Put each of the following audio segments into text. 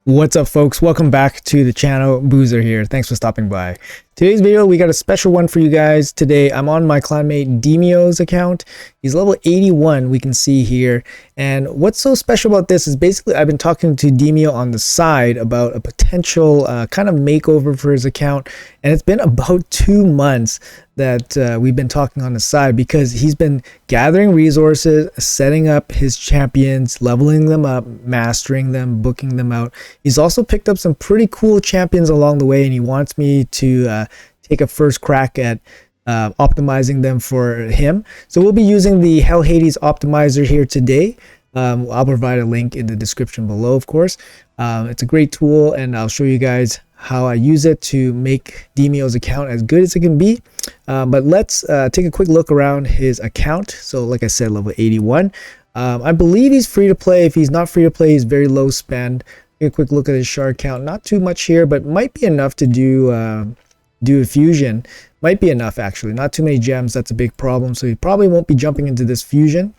What's up, folks? Welcome back to the channel. Boozer here. Thanks for stopping by. Today's video, we got a special one for you guys. Today, I'm on my clanmate Deimo's account. He's level 81, we can see here. And what's so special about this is basically I've been talking to Deimo on the side about a potential kind of makeover for his account. And it's been about 2 months that we've been talking on the side because he's been gathering resources, setting up his champions, leveling them up, mastering them, booking them out. He's also picked up some pretty cool champions along the way, and he wants me to take a first crack at optimizing them for him. So we'll be using the Hell Hades optimizer here today. I'll provide a link in the description below, of course. It's a great tool, and I'll show you guys how I use it to make Deimo's account as good as it can be. But let's take a quick look around his account. So like I said, level 81. I believe he's free to play. If he's not free to play, he's very low spend. Take a quick look at his shard count. Not too much here, but might be enough to do a fusion. Might be enough, actually. Not too many gems. That's a big problem. So he probably won't be jumping into this fusion.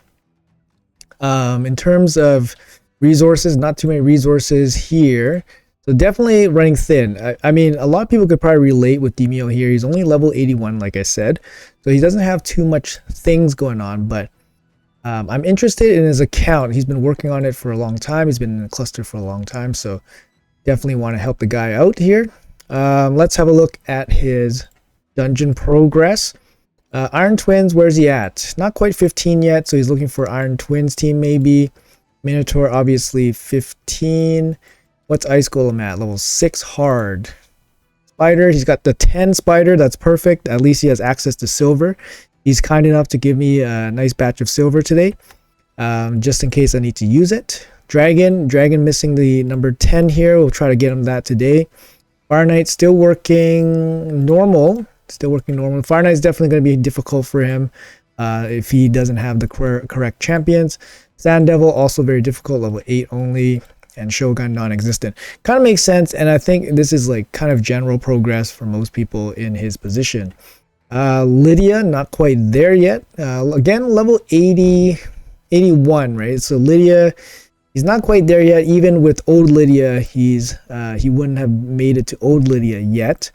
In terms of resources, not too many resources here. So definitely running thin. I mean, a lot of people could probably relate with Deimo here. He's only level 81, like I said. So he doesn't have too much things going on, but I'm interested in his account. He's been working on it for a long time. He's been in the cluster for a long time. So definitely want to help the guy out here. Let's have a look at his dungeon progress. Iron Twins, where's he at? Not quite 15 yet. So he's looking for Iron Twins team maybe. Minotaur, obviously 15. What's Ice Golem at? Level 6 hard. Spider, he's got the 10 spider. That's perfect. At least he has access to silver. He's kind enough to give me a nice batch of silver today, just in case I need to use it. Dragon missing the number 10 here. We'll try to get him that today. Fire Knight still working normal. Fire Knight's definitely going to be difficult for him if he doesn't have the correct champions. Sand Devil also very difficult, level 8 only. And Shogun non-existent. Kind of makes sense, and I think this is like kind of general progress for most people in his position. Lydia, not quite there yet. Again, level 81, right? So Lydia, he's not quite there yet. Even with old Lydia, he wouldn't have made it to old Lydia yet.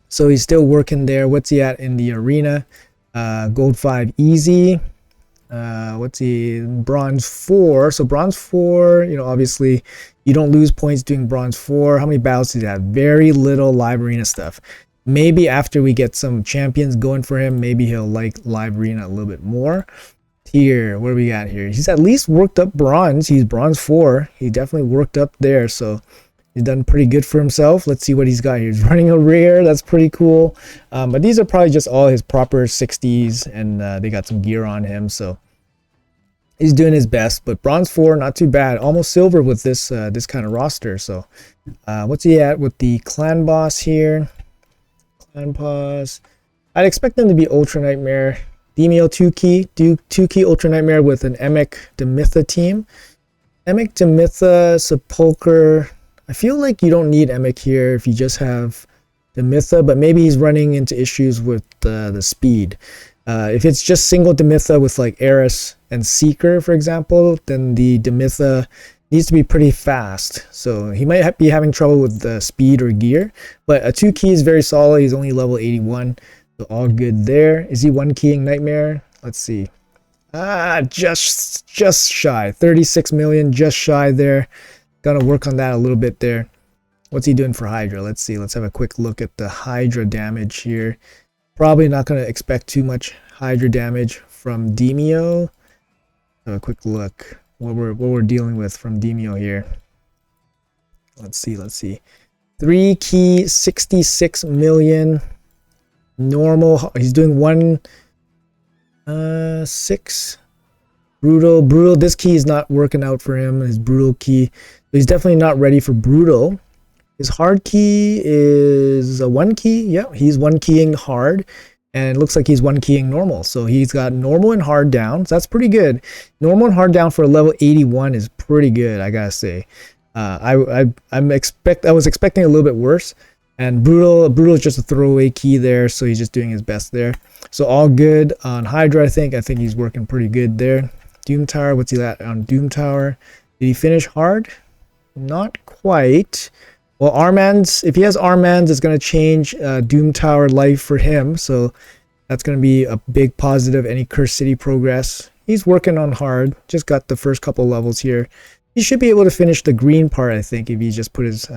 So he's still working there. What's he at in the arena? Gold 5 easy. What's he? Bronze 4. So bronze 4, you know, obviously you don't lose points doing bronze 4. How many battles does he have? Very little live arena stuff. Maybe after we get some champions going for him, maybe he'll like live arena a little bit more. Here, what do we got here? He's at least worked up bronze. He's bronze 4. He definitely worked up there, so he's done pretty good for himself. Let's see what he's got here. He's running a rare. That's pretty cool. But these are probably just all his proper 60s, and they got some gear on him, so he's doing his best. But bronze 4, not too bad. Almost silver with this this kind of roster. So what's he at with the clan boss here? Clan boss. I'd expect them to be Ultra Nightmare. Deimo 2-key Ultra Nightmare with an Emic Demitha team. Emic Demitha, Sepulcher. I feel like you don't need Emic here if you just have Demitha, but maybe he's running into issues with the speed. If it's just single Demitha with like Eris and Seeker, for example, then the Demitha needs to be pretty fast. So he might be having trouble with the speed or gear, but a 2-key is very solid. He's only level 81, so all good there. Is he 1-keying Nightmare? Let's see. Just shy. 36 million, just shy there. Gonna work on that a little bit there. What's he doing for Hydra? Let's see. Let's have a quick look at the Hydra damage here. Probably not going to expect too much Hydra damage from Deimo. Have a quick look what we're dealing with from Deimo here. Let's see. 3-key, 66 million. Normal. He's doing 6. Brutal. This key is not working out for him. His brutal key. He's definitely not ready for brutal. His hard key is a 1-key. Yeah, he's 1-keying hard. And it looks like he's 1-keying normal. So he's got normal and hard down. So that's pretty good. Normal and hard down for a level 81 is pretty good, I gotta say. I was expecting a little bit worse. And brutal is just a throwaway key there. So he's just doing his best there. So all good on Hydra, I think. I think he's working pretty good there. Doom Tower, what's he at on Doom Tower? Did he finish hard? not quite. Well, Armands, if he has Armands, it's going to change Doom Tower life for him. So that's going to be a big positive. Any Curse City progress. He's working on hard. Just got the first couple levels here. He should be able to finish the green part, I think, if he just put his...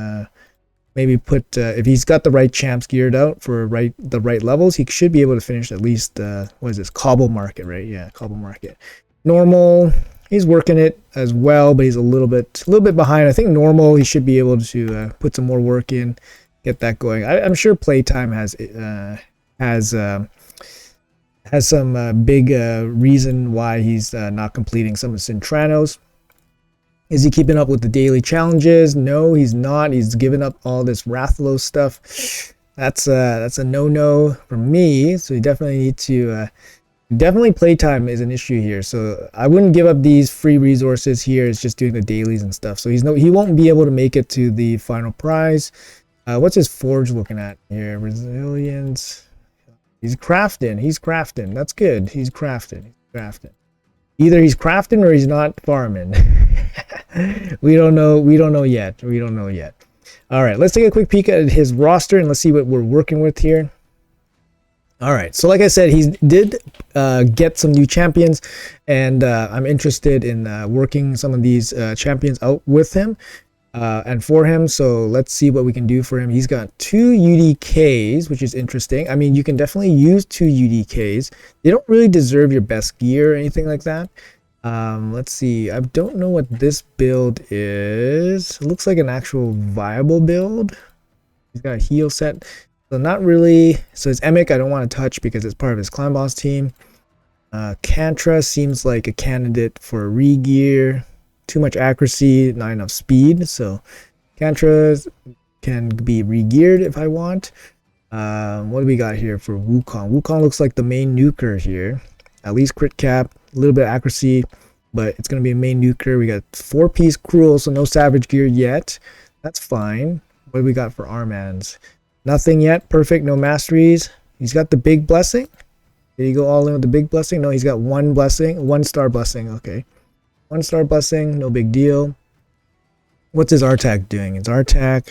if he's got the right champs geared out for the right levels, he should be able to finish at least, what is this? Cobble Market, right? Yeah, Cobble Market. Normal... He's working it as well, but he's a little bit behind. I think normal, he should be able to put some more work in, get that going. I'm sure playtime has some big reason why he's not completing some of Cintranos. Is he keeping up with the daily challenges? No, he's not. He's given up all this Rathalos stuff. That's a no-no for me. So you definitely need to. Definitely playtime is an issue here, so I wouldn't give up these free resources here. It's just doing the dailies and stuff, so he won't be able to make it to the final prize. What's his forge looking at here? Resilience. He's crafting. That's good. He's crafting. Either he's crafting or he's not farming. we don't know yet. All right, let's take a quick peek at his roster and let's see what we're working with here. All right, so like I said, he did get some new champions, and I'm interested in working some of these champions out with him and for him. So let's see what we can do for him. He's got 2 UDKs, which is interesting. I mean, you can definitely use 2 UDKs. They don't really deserve your best gear or anything like that. Let's see. I don't know what this build is. It looks like an actual viable build. He's got a heal set. So not really. So it's Emic I don't want to touch because it's part of his clan boss team. Kantra seems like a candidate for regear. Too much accuracy, not enough speed. So Kantra can be regeared if I want. What do we got here for Wukong? Wukong looks like the main nuker here. At least crit cap, a little bit of accuracy, but it's going to be a main nuker. We got 4-piece cruel, so no savage gear yet. That's fine. What do we got for Armands? Nothing yet. Perfect. No masteries. He's got the big blessing. Did he go all in with the big blessing? No, he's got 1 blessing. 1-star blessing. Okay. 1-star blessing. No big deal. What's his Artak doing? His Artak.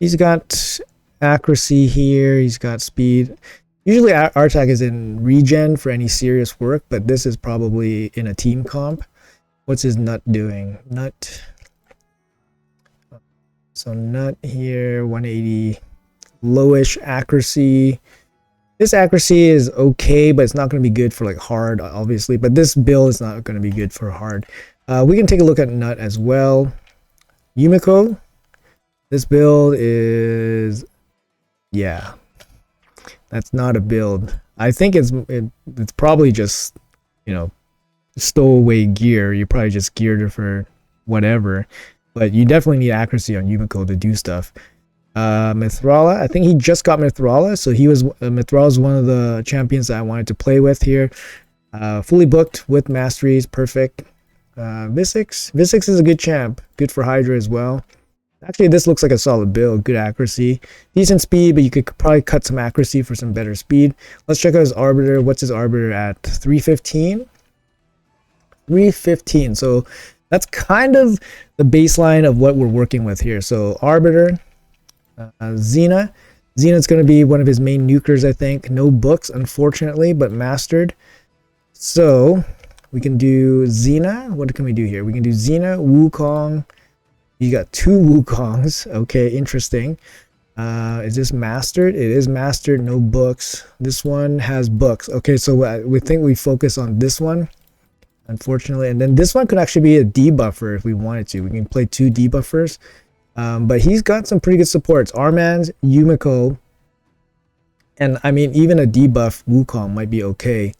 He's got accuracy here. He's got speed. Usually Artak is in regen for any serious work, but this is probably in a team comp. What's his Nut doing? Nut. So Nut here. 180. Lowish accuracy. This accuracy is okay, but it's not going to be good for like hard, obviously. But this build is not going to be good for hard. We can take a look at Nut as well. Yumiko. This build is, yeah, that's not a build. I think it's probably just, you know, stowaway gear. You probably just geared it for whatever, but you definitely need accuracy on Yumiko to do stuff. Mithrala, I think he just got Mithrala, so he was Mithrala is one of the champions that I wanted to play with here. Fully booked with masteries, perfect. Visix is a good champ, good for Hydra as well. Actually, this looks like a solid build, good accuracy, decent speed, but you could probably cut some accuracy for some better speed. Let's check out his Arbiter. What's his Arbiter at? 315. 315. So that's kind of the baseline of what we're working with here. So Arbiter. Xena. Xena's going to be one of his main nukers, I think. No books, unfortunately, but mastered. So we can do Xena. What can we do here? We can do Xena, Wukong. You got 2 Wukongs. Okay, interesting. Is this mastered? It is mastered. No books. This one has books. Okay, so we think we focus on this one, unfortunately. And then this one could actually be a debuffer if we wanted to. We can play 2 debuffers. But he's got some pretty good supports. Armands, Yumiko, and I mean even a debuff Wukong might be okay.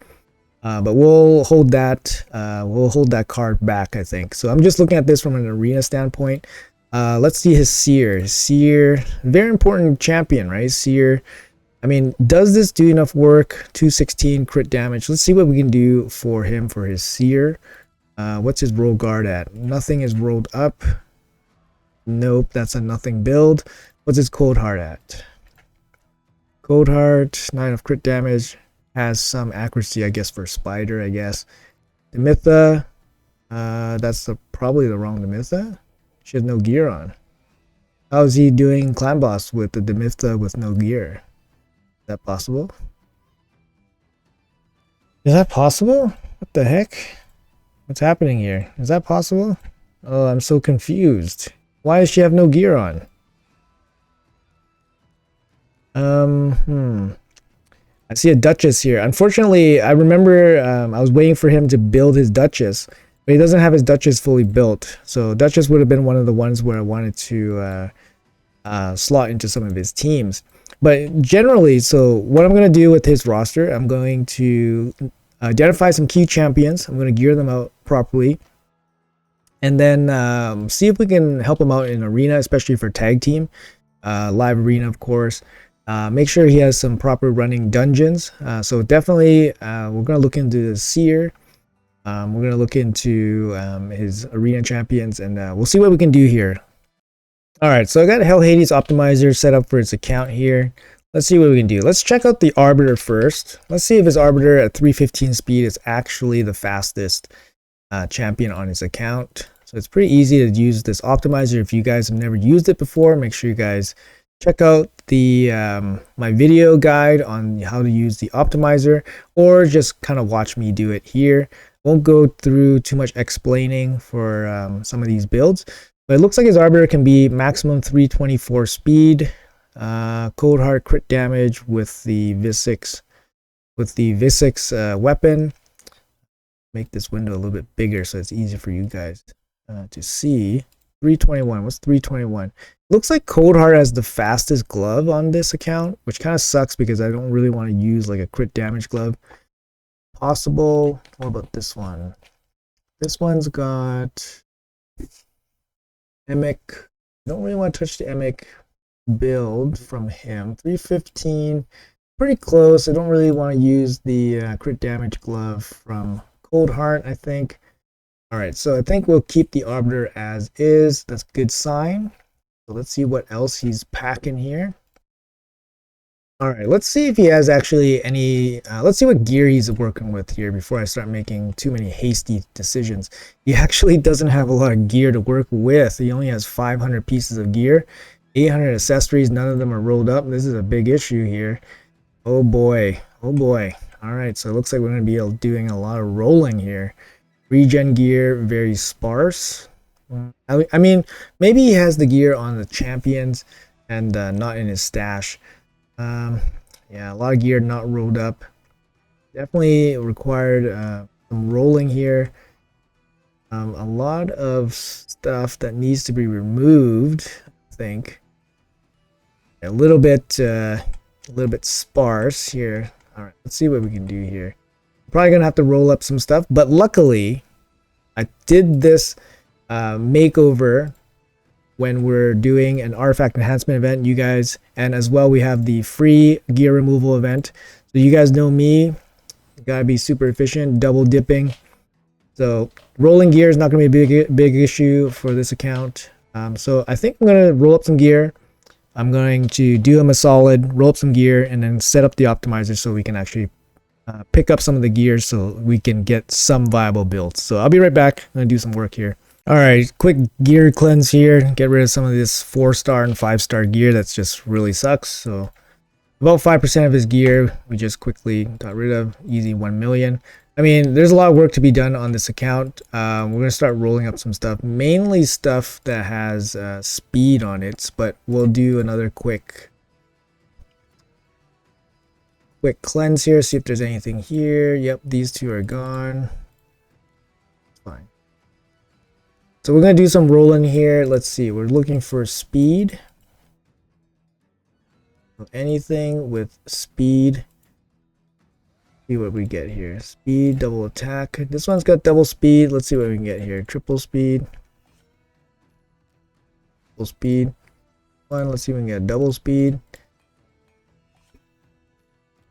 But we'll hold that card back, I think. So I'm just looking at this from an arena standpoint. Let's see his Seer. Seer, very important champion, right? Seer. I mean, does this do enough work? 216 crit damage. Let's see what we can do for him for his Seer. What's his roll guard at? Nothing is rolled up. Nope, that's a nothing build. What's his Cold Heart at? Cold Heart, 9 of crit damage. Has some accuracy, I guess, for Spider, I guess. Demitha, that's probably the wrong Demitha. She has no gear on. How is he doing clan boss with the Demytha with no gear? Is that possible? Is that possible? What the heck? What's happening here? Is that possible? Oh, I'm so confused. Why does she have no gear on? I see a Duchess here. Unfortunately, I remember I was waiting for him to build his Duchess, but he doesn't have his Duchess fully built. So Duchess would have been one of the ones where I wanted to slot into some of his teams. But generally, so what I'm going to do with his roster, I'm going to identify some key champions. I'm going to gear them out properly. And then see if we can help him out in arena, especially for tag team. Live arena, of course. Make sure he has some proper running dungeons. So definitely, we're going to look into the Seer. We're going to look into his arena champions, and we'll see what we can do here. Alright, so I got Hell Hades Optimizer set up for his account here. Let's see what we can do. Let's check out the Arbiter first. Let's see if his Arbiter at 315 speed is actually the fastest champion on his account. So it's pretty easy to use this optimizer. If you guys have never used it before, make sure you guys check out the my video guide on how to use the optimizer, or just kind of watch me do it here. Won't go through too much explaining for some of these builds, but it looks like his Arbiter can be maximum 324 speed, Cold Heart crit damage with the Visix weapon. Make this window a little bit bigger so it's easier for you guys to see. 321. What's 321? Looks like Cold Heart has the fastest glove on this account, which kind of sucks because I don't really want to use like a crit damage glove. Possible. What about this one? This one's got Emic. Don't really want to touch the Emic build from him. 315. Pretty close. I don't really want to use the crit damage glove from Cold Heart, I think. Alright, so I think we'll keep the Arbiter as is. That's a good sign. So let's see what else he's packing here. Alright, let's see if he has actually any... let's see what gear he's working with here before I start making too many hasty decisions. He actually doesn't have a lot of gear to work with. He only has 500 pieces of gear. 800 accessories, none of them are rolled up. This is a big issue here. Oh boy. Oh boy. Alright, so it looks like we're going to be doing a lot of rolling here. Regen gear, very sparse. I mean, maybe he has the gear on the champions and not in his stash. Yeah, a lot of gear not rolled up. Definitely required some rolling here. A lot of stuff that needs to be removed, I think. A little bit sparse here. All right, let's see what we can do here. Probably gonna have to roll up some stuff, but luckily I did this makeover when we're doing an artifact enhancement event, you guys, and as well we have the free gear removal event. So you guys know me, gotta be super efficient, double dipping. So rolling gear is not gonna be a big issue for this account. So I think I'm gonna roll up some gear. I'm going to do him a solid, roll up some gear, and then set up the optimizer so we can actually pick up some of the gears so we can get some viable builds. So I'll be right back. I'm going to do some work here. Alright, quick gear cleanse here. Get rid of some of this 4-star and 5-star gear that's just really sucks. So about 5% of his gear we just quickly got rid of. Easy 1 million. I mean, there's a lot of work to be done on this account. We're going to start rolling up some stuff. Mainly stuff that has speed on it, but we'll do another quick cleanse here, see if there's anything here. Yep, these two are gone. Fine. So we're gonna do some rolling here. Let's see, we're looking for speed. So anything with speed. See what we get here. Speed, double attack. This one's got double speed. Let's see what we can get here. Triple speed. Double speed. Let's see if we can get double speed.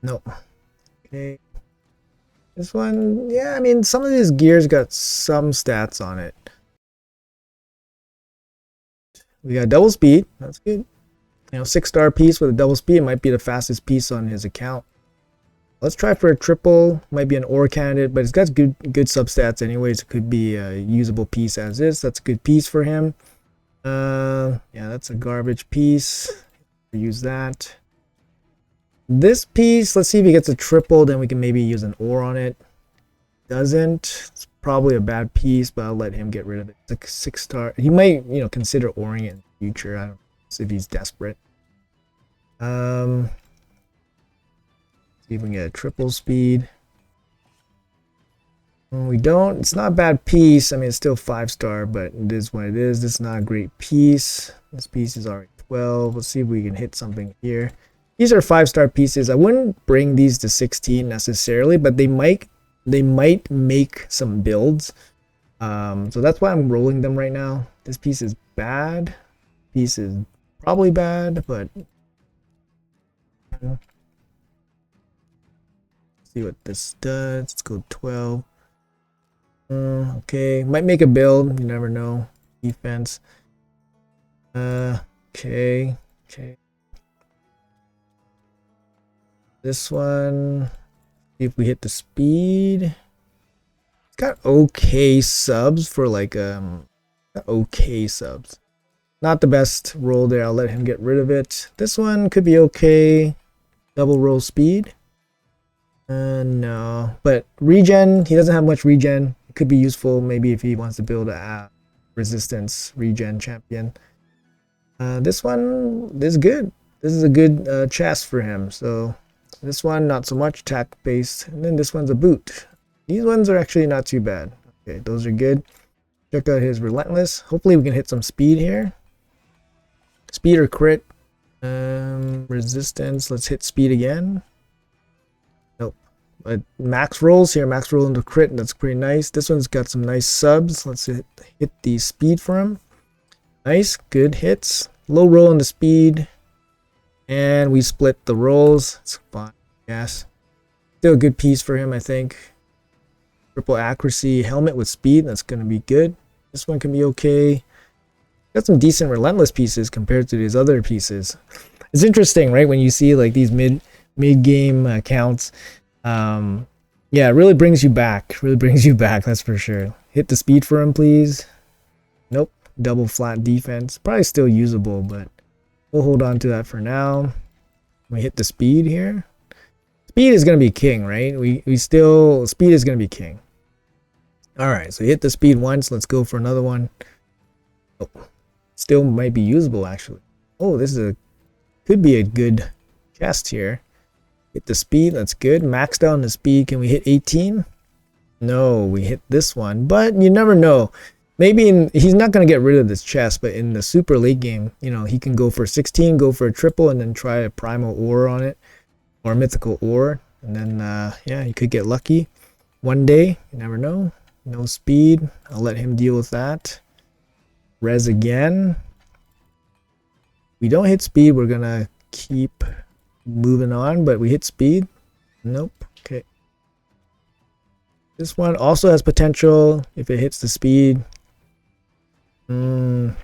Nope. Okay. This one, yeah, I mean, some of these gears got some stats on it. We got double speed. That's good. You know, 6-star piece with a double speed might be the fastest piece on his account. Let's try for a triple. Might be an ore candidate, but it's got good substats anyways. It could be a usable piece as is. That's a good piece for him. Yeah, that's a garbage piece. Use that. This piece, let's see if he gets a triple, then we can maybe use an ore on it. Doesn't. It's probably a bad piece, but I'll let him get rid of it. It's like 6-star. He might, consider oring it in the future. I don't know if he's desperate. See if we can get a triple speed. We don't. It's not a bad piece. I mean, it's still 5-star, but it is what it is. This is not a great piece. This piece is already 12. Let's see if we can hit something here. These are 5-star pieces. I wouldn't bring these to 16 necessarily, but they might make some builds. So that's why I'm rolling them right now. This piece is bad. Piece is probably bad, but see what this does. Let's go 12. Okay, might make a build. You never know. Defense. Okay. This one. See if we hit the speed. It's got okay subs for like okay subs. Not the best roll there. I'll let him get rid of it. This one could be okay. Double roll speed. No, but regen. He doesn't have much regen. It could be useful maybe if he wants to build a resistance regen champion. This one is good. This is a good chest for him. So this one not so much attack based, and then this one's a boot. These ones are actually not too bad. Okay, those are good. Check out his relentless. Hopefully we can hit some speed here. Speed or crit. Resistance. Let's hit speed again. Nope. But max rolls here. Max roll into crit. That's pretty nice. This one's got some nice subs. Let's hit the speed for him. Nice. Good hits. Low roll into speed. And we split the rolls. It's fine. Yes. Still a good piece for him, I think. Triple accuracy. Helmet with speed. That's going to be good. This one can be okay. Got some decent relentless pieces compared to these other pieces. It's interesting, right? When you see like these mid-game accounts. Yeah, it really brings you back. Really brings you back, that's for sure. Hit the speed for him, please. Nope. Double flat defense. Probably still usable, but we'll hold on to that for now. We hit the speed here. Speed is going to be king, right? Speed is going to be king. All right, so hit the speed once. Let's go for another one. Oh, still might be usable, actually. Oh, could be a good chest here. Hit the speed. That's good. Maxed out on the speed. Can we hit 18? No, we hit this one. But you never know. Maybe he's not going to get rid of this chest, but in the super late game, he can go for 16, go for a triple, and then try a primal ore on it. Or a mythical ore. And then, yeah, you could get lucky one day. You never know. No speed. I'll let him deal with that. Res again. We don't hit speed. We're going to keep moving on, but we hit speed. Nope. Okay. This one also has potential if it hits the speed. Hit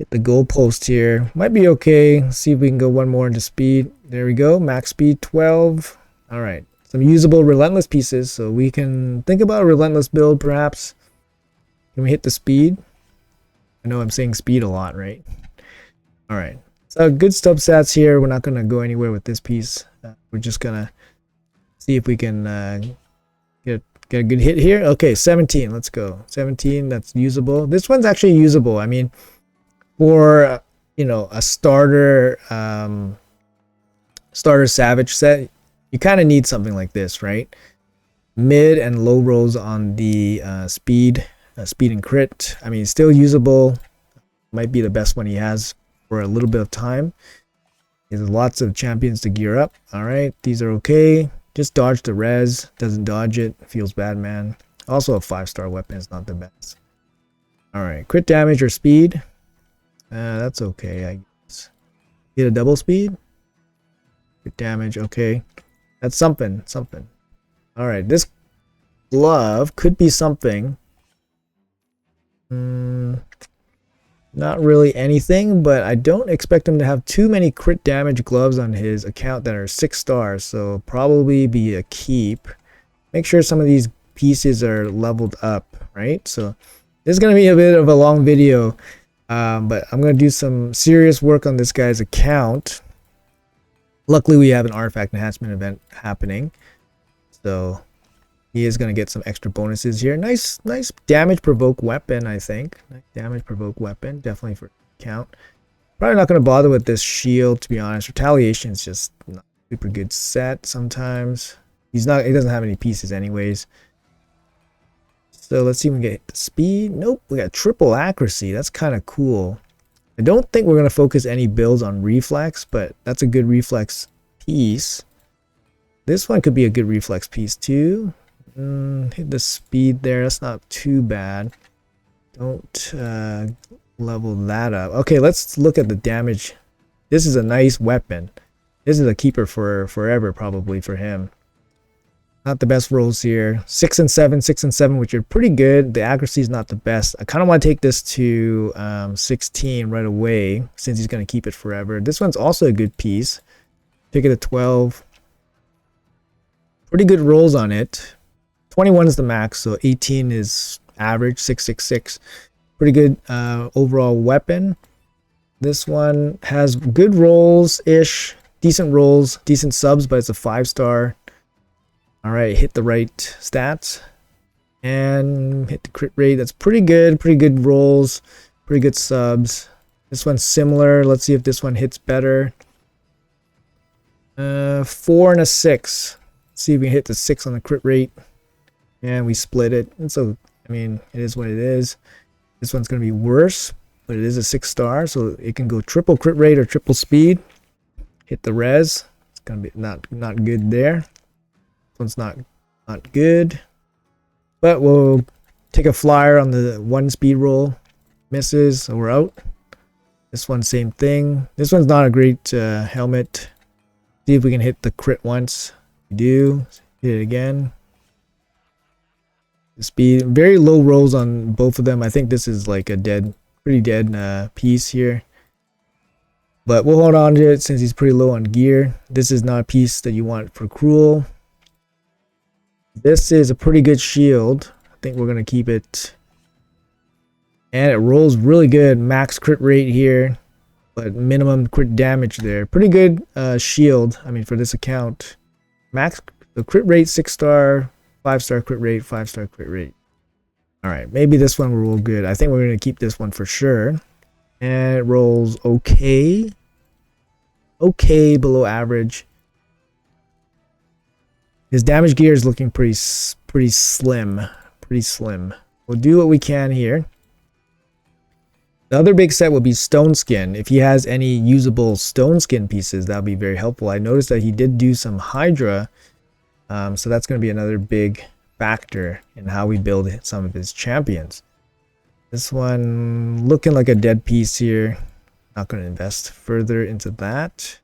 the goalpost here. Might be okay. Let's see if we can go one more into speed. There we go. Max speed 12. All right. Some usable relentless pieces. So we can think about a relentless build perhaps. Can we hit the speed? I know I'm saying speed a lot, right? All right. So good substats here. We're not going to go anywhere with this piece. We're just going to see if we can get a good hit here. Okay, 17. Let's go. 17. That's usable. This one's actually usable. I mean, for a starter savage set, you kind of need something like this, right? Mid and low rolls on the speed and crit. I mean, still usable. Might be the best one he has for a little bit of time. There's lots of champions to gear up. All right, these are okay. Just dodge the res. Doesn't dodge it. Feels bad, man. Also, a 5-star weapon is not the best. All right, crit damage or speed. That's okay, I guess. Get a double speed. Crit damage, okay. That's something. All right, this glove could be something. Not really anything, but I don't expect him to have too many crit damage gloves on his account that are 6 stars, so probably be a keep. Make sure some of these pieces are leveled up, right? So This is going to be a bit of a long video, but I'm going to do some serious work on this guy's account. Luckily, we have an artifact enhancement event happening, so he is going to get some extra bonuses here. Nice damage provoke weapon, I think. Nice damage provoke weapon, definitely for account. Probably not going to bother with this shield, to be honest. Retaliation is just not a super good set sometimes. He doesn't have any pieces anyways. So let's see if we can get the speed. Nope, we got triple accuracy. That's kind of cool. I don't think we're going to focus any builds on reflex, but that's a good reflex piece. This one could be a good reflex piece too. Hit the speed there. That's not too bad. Don't level that up. Okay, let's look at the damage. This is a nice weapon. This is a keeper for forever, probably, for him. Not the best rolls here. 6 and 7, 6 and 7, which are pretty good. The accuracy is not the best. I kind of want to take this to 16 right away, since he's going to keep it forever. This one's also a good piece. Take it to 12. Pretty good rolls on it. 21 is the max, so 18 is average. 666. Pretty good overall weapon. This one has good rolls-ish. Decent rolls, decent subs, but it's a 5-star. Alright, hit the right stats. And hit the crit rate. That's pretty good. Pretty good rolls. Pretty good subs. This one's similar. Let's see if this one hits better. 4 and a 6. Let's see if we can hit the 6 on the crit rate. And we split it. And so, I mean, it is what it is. This one's going to be worse, but it is a 6-star, so it can go triple crit rate or triple speed. Hit the res. It's going to be not good there. This one's not good. But we'll take a flyer on the 1 speed roll. Misses, so we're out. This one, same thing. This one's not a great helmet. See if we can hit the crit once. We do. Hit it again. The speed, very low rolls on both of them. I think this is like a pretty dead piece here. But we'll hold on to it since he's pretty low on gear. This is not a piece that you want for cruel. This is a pretty good shield. I think we're going to keep it. And it rolls really good. Max crit rate here, but minimum crit damage there. Pretty good shield, I mean, for this account. Max the crit rate, 6-star, 5-star crit rate, 5-star crit rate. Alright, maybe this one will roll good. I think we're going to keep this one for sure. And it rolls okay. Okay, below average. His damage gear is looking pretty slim. Pretty slim. We'll do what we can here. The other big set would be Stone Skin. If he has any usable Stone Skin pieces, that would be very helpful. I noticed that he did do some Hydra. So that's going to be another big factor in how we build some of his champions. This one looking like a dead piece here. Not going to invest further into that.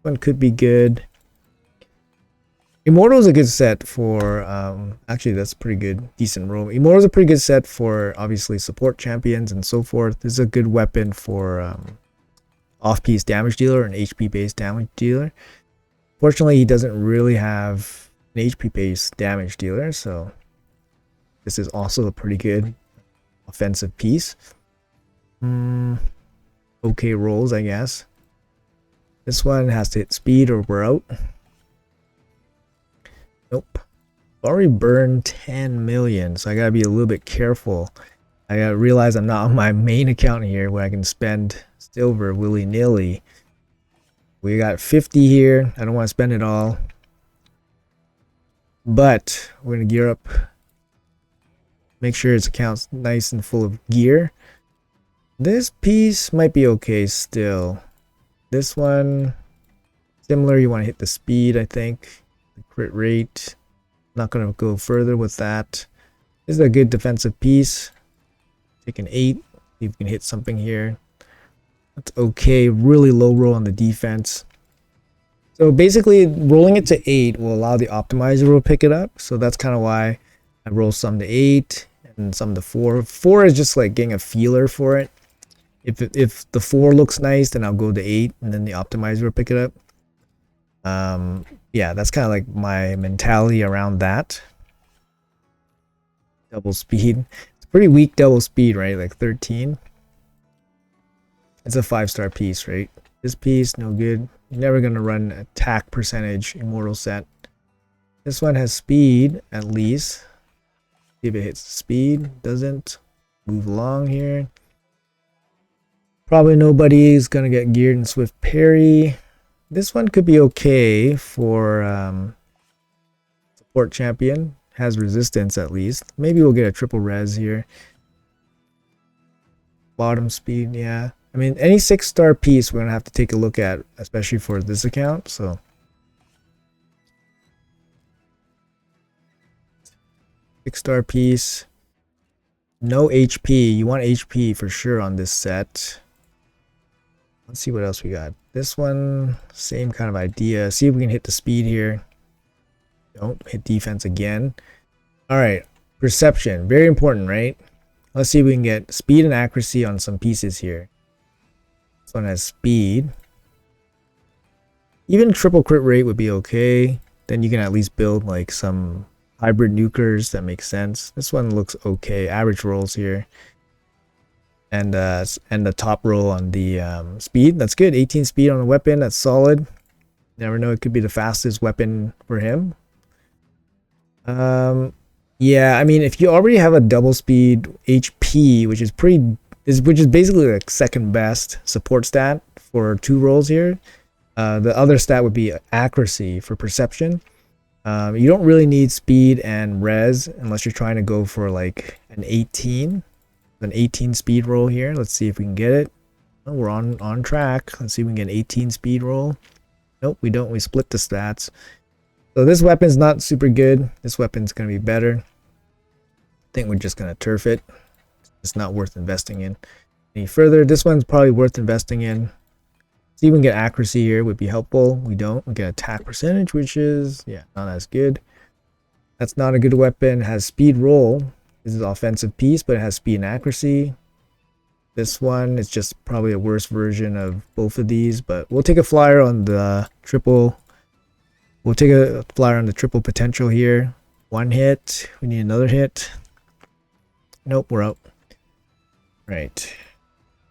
One could be good. Immortal is a good set for actually that's pretty good, decent roll. Immortal is a pretty good set for obviously support champions and so forth. This is a good weapon for off-piece damage dealer and HP based damage dealer. Fortunately, he doesn't really have an HP based damage dealer, so this is also a pretty good offensive piece. Okay rolls, I guess. This one has to hit speed or we're out. Nope. Already burned 10 million, so I gotta be a little bit careful. I gotta realize I'm not on my main account here where I can spend silver willy-nilly. We got 50 here. I don't want to spend it all. But we're gonna gear up. Make sure his account's nice and full of gear. This piece might be okay still. This one, similar, you want to hit the speed, I think. The crit rate. Not going to go further with that. This is a good defensive piece. Take an 8. See if we can hit something here. That's okay. Really low roll on the defense. So basically, rolling it to 8 will allow the optimizer to pick it up. So that's kind of why I roll some to 8 and some to 4. 4 is just like getting a feeler for it. If the 4 looks nice, then I'll go to 8 and then the optimizer will pick it up. Yeah, that's kind of like my mentality around that. Double speed. It's Pretty weak double speed, right? Like 13. It's a 5-star piece, right? This piece, no good. You're never gonna run attack percentage immortal set. This one has speed, at least. See if it hits speed. Doesn't. Move along here. Probably nobody's gonna get geared in Swift Parry. This one could be okay for support champion. Has resistance at least. Maybe we'll get a triple res here. Bottom speed, yeah. I mean, any 6-star piece we're gonna have to take a look at, especially for this account. So 6-star piece. No HP. You want HP for sure on this set. Let's see what else we got. This one, same kind of idea. See if we can hit the speed here. Don't hit defense again. All right, perception, very important, right? Let's see if we can get speed and accuracy on some pieces here. This one has speed. Even triple crit rate would be okay. Then you can at least build like some hybrid nukers that make sense. This one looks okay. Average rolls here. And the top roll on the speed. That's good. 18 speed on the weapon. That's solid. Never know. It could be the fastest weapon for him. Yeah, I mean, if you already have a double speed HP, which is basically like second best support stat for 2 rolls here, the other stat would be accuracy for perception. You don't really need speed and res unless you're trying to go for like an 18 speed roll here. Let's see if we can get it. Oh, we're on track. Let's see if we can get an 18 speed roll. Nope, we don't. We split the stats. So this weapon's not super good. This weapon's going to be better. I think we're just going to turf it. It's not worth investing in any further. This one's probably worth investing in. See if we can get accuracy here would be helpful. We don't. We get attack percentage, which is, yeah, not as good. That's not a good weapon. It has speed roll. This is an offensive piece, but it has speed and accuracy. This one is just probably a worse version of both of these, but we'll take a flyer on the triple. We'll take a flyer on the triple potential here. 1 hit. We need another hit. Nope, we're out. Right.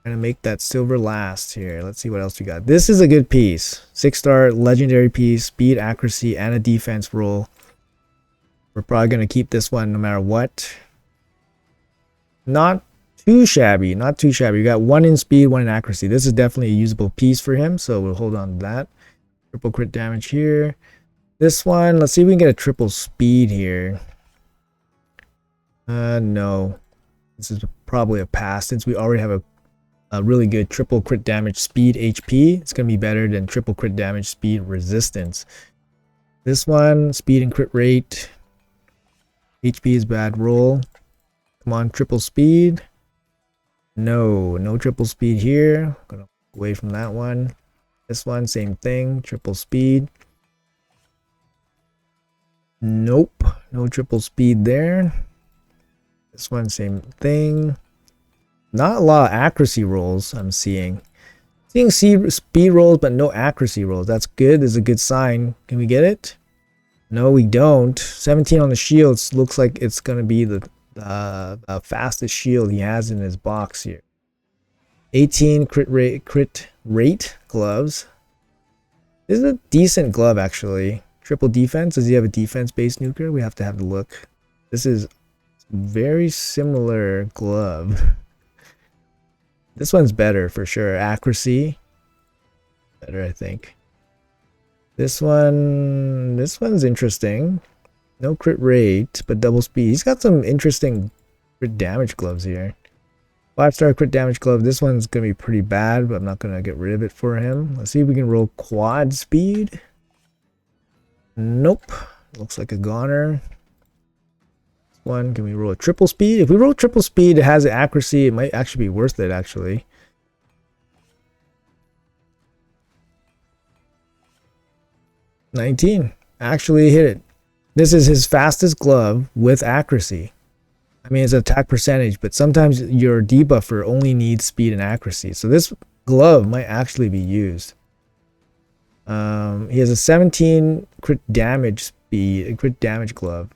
Gonna make that silver last here. Let's see what else we got. This is a good piece. 6-star legendary piece, speed, accuracy, and a defense roll. We're probably gonna keep this one no matter what. Not too shabby, not too shabby. We got 1 in speed, 1 in accuracy. This is definitely a usable piece for him, so we'll hold on to that. Triple crit damage here. This one, let's see if we can get a triple speed here. No. This is probably a pass since we already have a really good triple crit damage speed HP. It's going to be better than triple crit damage speed resistance. This one, speed and crit rate. HP is bad roll. Come on, triple speed. No triple speed here. Gonna away from that one. This one, same thing, triple speed. Nope, no triple speed there. This one, same thing. Not a lot of accuracy rolls I'm seeing. Seeing speed rolls, but no accuracy rolls. That's good. This is a good sign. Can we get it? No, we don't. 17 on the shields. Looks like it's going to be the fastest shield he has in his box here. 18 crit rate gloves. This is a decent glove, actually. Triple defense. Does he have a defense-based nuker? We have to have a look. This is very similar glove. This one's better for sure. Accuracy. Better, I think. This one's interesting. No crit rate, but double speed. He's got some interesting crit damage gloves here. 5-star crit damage glove. This one's going to be pretty bad, but I'm not going to get rid of it for him. Let's see if we can roll quad speed. Nope. Looks like a goner. This one, can we roll a triple speed? If we roll triple speed, it has accuracy. It might actually be worth it, actually. $19. Actually hit it. This is his fastest glove with accuracy. I mean, it's attack percentage, but sometimes your debuffer only needs speed and accuracy. So this glove might actually be used. He has a 17 crit damage speed, a crit damage glove.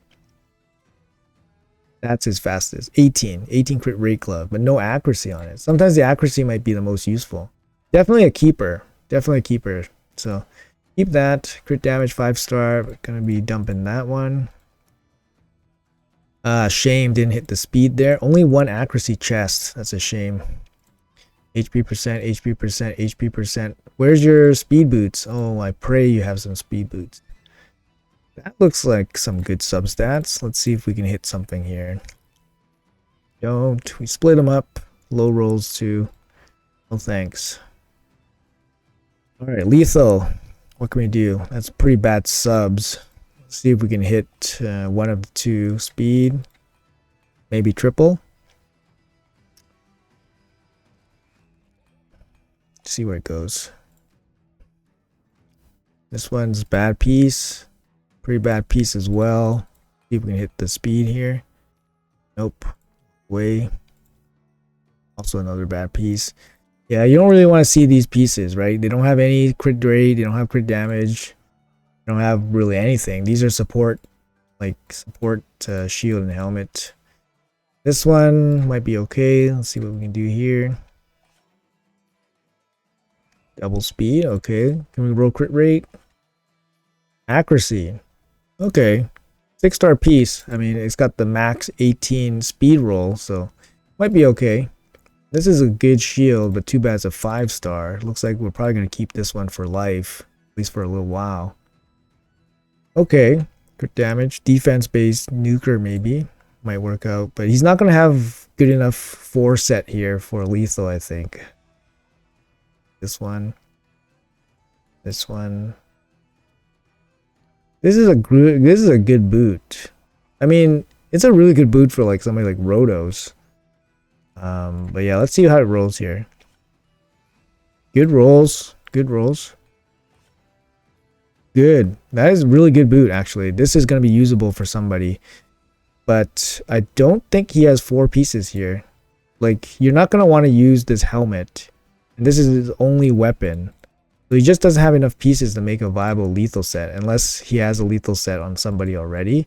That's his fastest. 18 crit rate glove, but no accuracy on it. Sometimes the accuracy might be the most useful. Definitely a keeper. Definitely a keeper. So keep that. Crit damage 5-star. We're gonna be dumping that one. Shame didn't hit the speed there. Only one accuracy chest. That's a shame. HP percent, HP percent, HP percent. Where's your speed boots? Oh, I pray you have some speed boots. That looks like some good substats. Let's see if we can hit something here. Don't. We split them up. Low rolls too. Oh, thanks. Alright, lethal. What can we do? That's pretty bad subs. Let's see if we can hit one of the two. Speed. Maybe triple. See where it goes. This one's bad piece. Pretty bad piece as well. See if we can hit the speed here. Nope. Way. Also another bad piece. Yeah, you don't really want to see these pieces, right? They don't have any crit rate. They don't have crit damage. They don't have really anything. These are support, like support shield and helmet. This one might be okay. Let's see what we can do here. Double speed. Okay. Can we roll crit rate? Accuracy. Okay. 6-star piece. I mean, it's got the max 18 speed roll, so might be okay. This is a good shield, but too bad it's a 5-star. Looks like we're probably going to keep this one for life, at least for a little while. Okay. Crit damage. Defense-based nuker maybe. Might work out, but he's not going to have good enough 4 set here for lethal, I think. This one. This one. This is a good boot. I mean, it's a really good boot for like somebody like Rotos. But yeah, let's see how it rolls here. Good rolls. Good rolls. Good. That is a really good boot, actually. This is going to be usable for somebody. But I don't think he has 4 pieces here. Like, you're not going to want to use this helmet. And this is his only weapon. So he just doesn't have enough pieces to make a viable lethal set. Unless he has a lethal set on somebody already.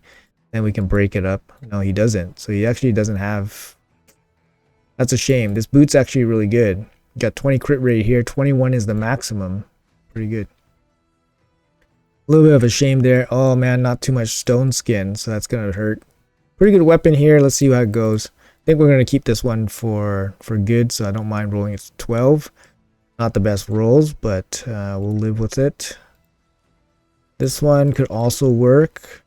Then we can break it up. No, he doesn't. So he actually doesn't have... That's a shame. This boot's actually really good. You got 20 crit rate here. 21 is the maximum. Pretty good. A little bit of a shame there. Oh man, not too much stone skin. So that's going to hurt. Pretty good weapon here. Let's see how it goes. I think we're going to keep this one for good. So I don't mind rolling it to 12. Not the best rolls, but we'll live with it. This one could also work.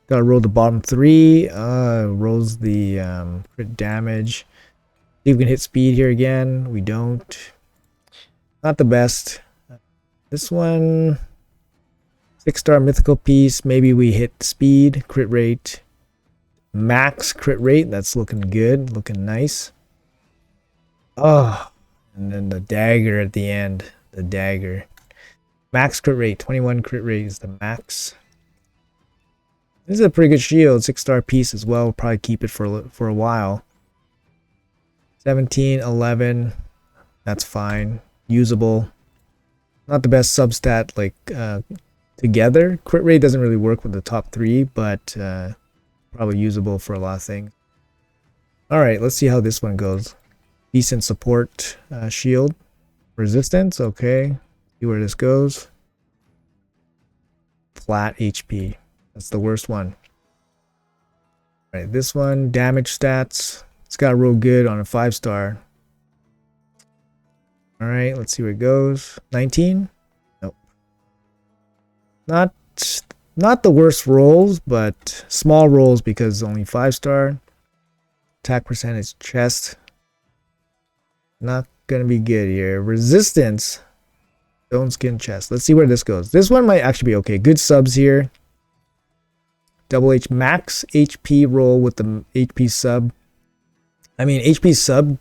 Gotta roll the bottom 3. Rolls the crit damage. See if we can hit speed here again. We don't. Not the best. This one, 6-star mythical piece. Maybe we hit speed, crit rate, max crit rate. That's looking good, looking nice. Oh. And then the dagger at the end. The dagger. Max crit rate. 21 crit rate is the max. This is a pretty good shield. 6-star piece as well. We'll probably keep it for a while. 17, 11. That's fine. Usable. Not the best substat like together. Crit rate doesn't really work with the top 3, but probably usable for a lot of things. Alright, let's see how this one goes. Decent support shield. Resistance, okay. See where this goes. Flat HP. That's the worst one. Alright, this one, damage stats. It's got real good on a 5-star. Alright, let's see where it goes. 19? Nope. Not the worst rolls, but small rolls because only 5-star. Attack percentage chest. Not gonna be good here. Resistance. Stone skin chest. Let's see where this goes. This one might actually be okay. Good subs here. Double H max HP roll with the HP sub. I mean, HP sub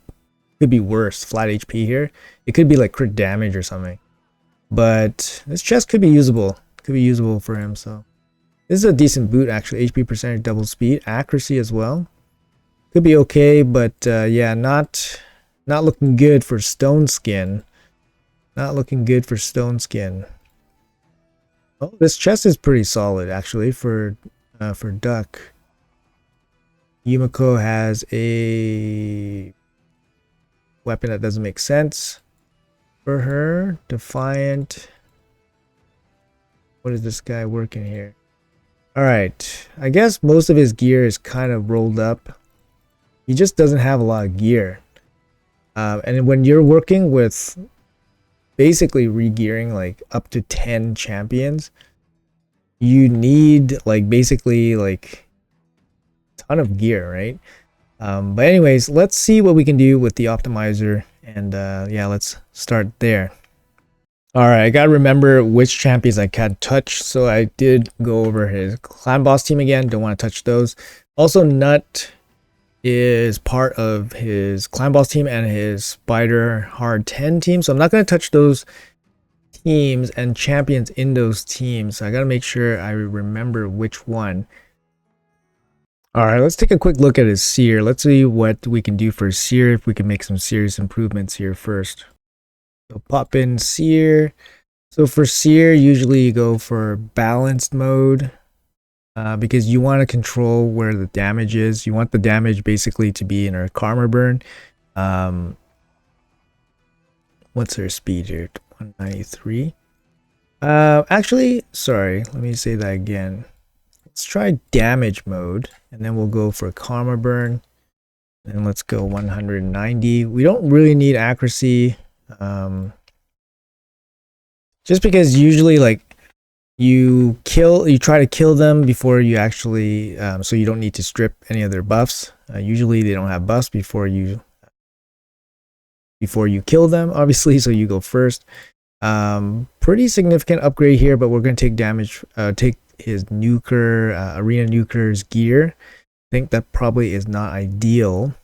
could be worse. Flat HP here. It could be like crit damage or something. But this chest could be usable. Could be usable for him. So this is a decent boot actually. HP percentage, double speed, accuracy as well. Could be okay, but yeah, not looking good for stone skin. Not looking good for stone skin. Oh, this chest is pretty solid actually for duck. Yumiko has a weapon that doesn't make sense for her. Defiant. What is this guy working here? Alright, I guess most of his gear is kind of rolled up. He just doesn't have a lot of gear. And when you're working with basically regearing like up to 10 champions, you need like basically like a ton of gear, right? But anyways, let's see what we can do with the optimizer, and yeah, let's start there. All right, I gotta remember which champions I can't touch, so I did go over his clan boss team again. Don't want to touch those. Also, Nut is part of his clan boss team and his spider hard 10 team, so I'm not going to touch those teams and champions in those teams. So I got to make sure I remember which one. All right, let's take a quick look at his seer. Let's see what we can do for seer, if we can make some serious improvements here first. So pop in seer. So for seer, usually you go for balanced mode. Because you want to control where the damage is. You want the damage basically to be in her karma burn. What's her speed here? 193. Actually, sorry, let me say that again. Let's try damage mode, and then we'll go for karma burn. And let's go 190. We don't really need accuracy. Just because usually like you try to kill them before you actually so you don't need to strip any of their buffs. Usually they don't have buffs before you kill them, obviously, so you go first. Pretty significant upgrade here, but we're going to take damage, take his nuker, arena nuker's gear. I think that probably is not ideal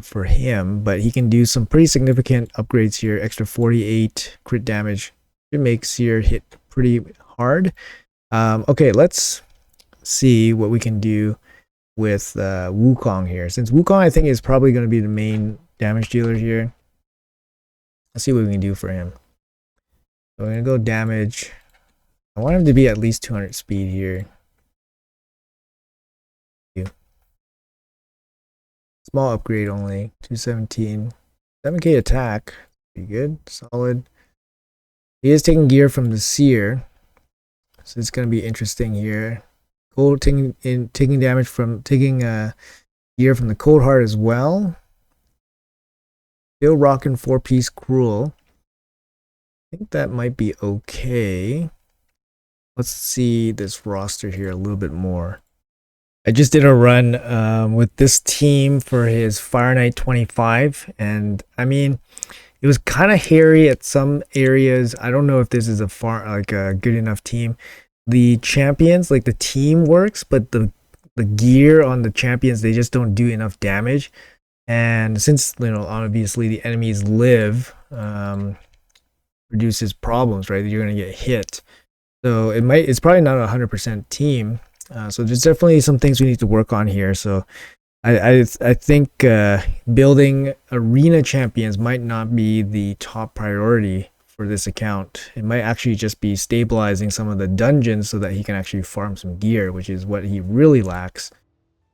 for him, but he can do some pretty significant upgrades here. Extra 48 crit damage. It makes Seer hit pretty hard. Okay, let's see what we can do with Wukong here. Since Wukong, I think, is probably going to be the main damage dealer here. Let's see what we can do for him. So we're going to go damage. I want him to be at least 200 speed here. Small upgrade only. 217. 7k attack. Pretty good. Solid. He is taking gear from the Seer. So it's going to be interesting here. Cold taking damage from gear from the Cold Heart as well. Still rocking 4-piece Cruel. I think that might be okay. Let's see this roster here a little bit more. I just did a run with this team for his Fire Knight 25, and I mean, it was kind of hairy at some areas. I don't know if this is a good enough team. The champions, like the team works, but the gear on the champions, they just don't do enough damage. And since, you know, obviously the enemies live, reduces problems, right? You're gonna get hit. So it's probably not a 100% team. So there's definitely some things we need to work on here. So I think building arena champions might not be the top priority for this account. It might actually just be stabilizing some of the dungeons so that he can actually farm some gear, which is what he really lacks.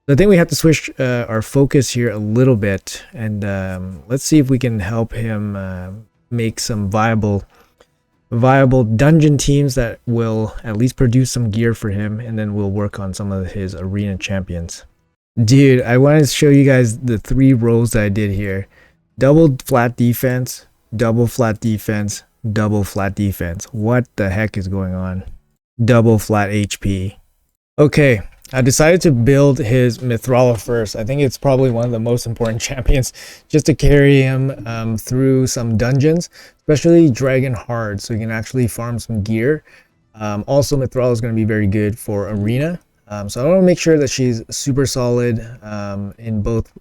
So I think we have to switch our focus here a little bit, and let's see if we can help him make some viable dungeon teams that will at least produce some gear for him, and then we'll work on some of his arena champions. Dude, I wanted to show you guys the 3 roles that I did here. Double flat defense, double flat defense, double flat defense. What the heck is going on? Double flat HP. Okay, I decided to build his Mithrala first. I think it's probably one of the most important champions, just to carry him through some dungeons, especially Dragon Hard, so you can actually farm some gear. Also, Mithrala is going to be very good for arena. So I want to make sure that she's super solid in both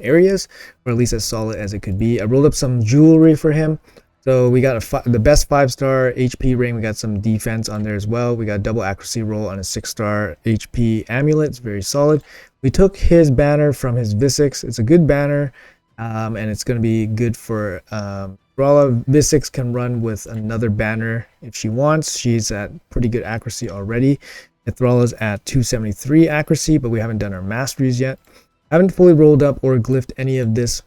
areas, or at least as solid as it could be. I rolled up some jewelry for him. So we got the best 5-star HP ring. We got some defense on there as well. We got double accuracy roll on a 6-star HP amulet. It's very solid. We took his banner from his Visix. It's a good banner, and it's going to be good for Rala. Visix can run with another banner if she wants. She's at pretty good accuracy already. Mithrala's at 273 accuracy, but we haven't done our masteries yet. I haven't fully rolled up or glyphed any of this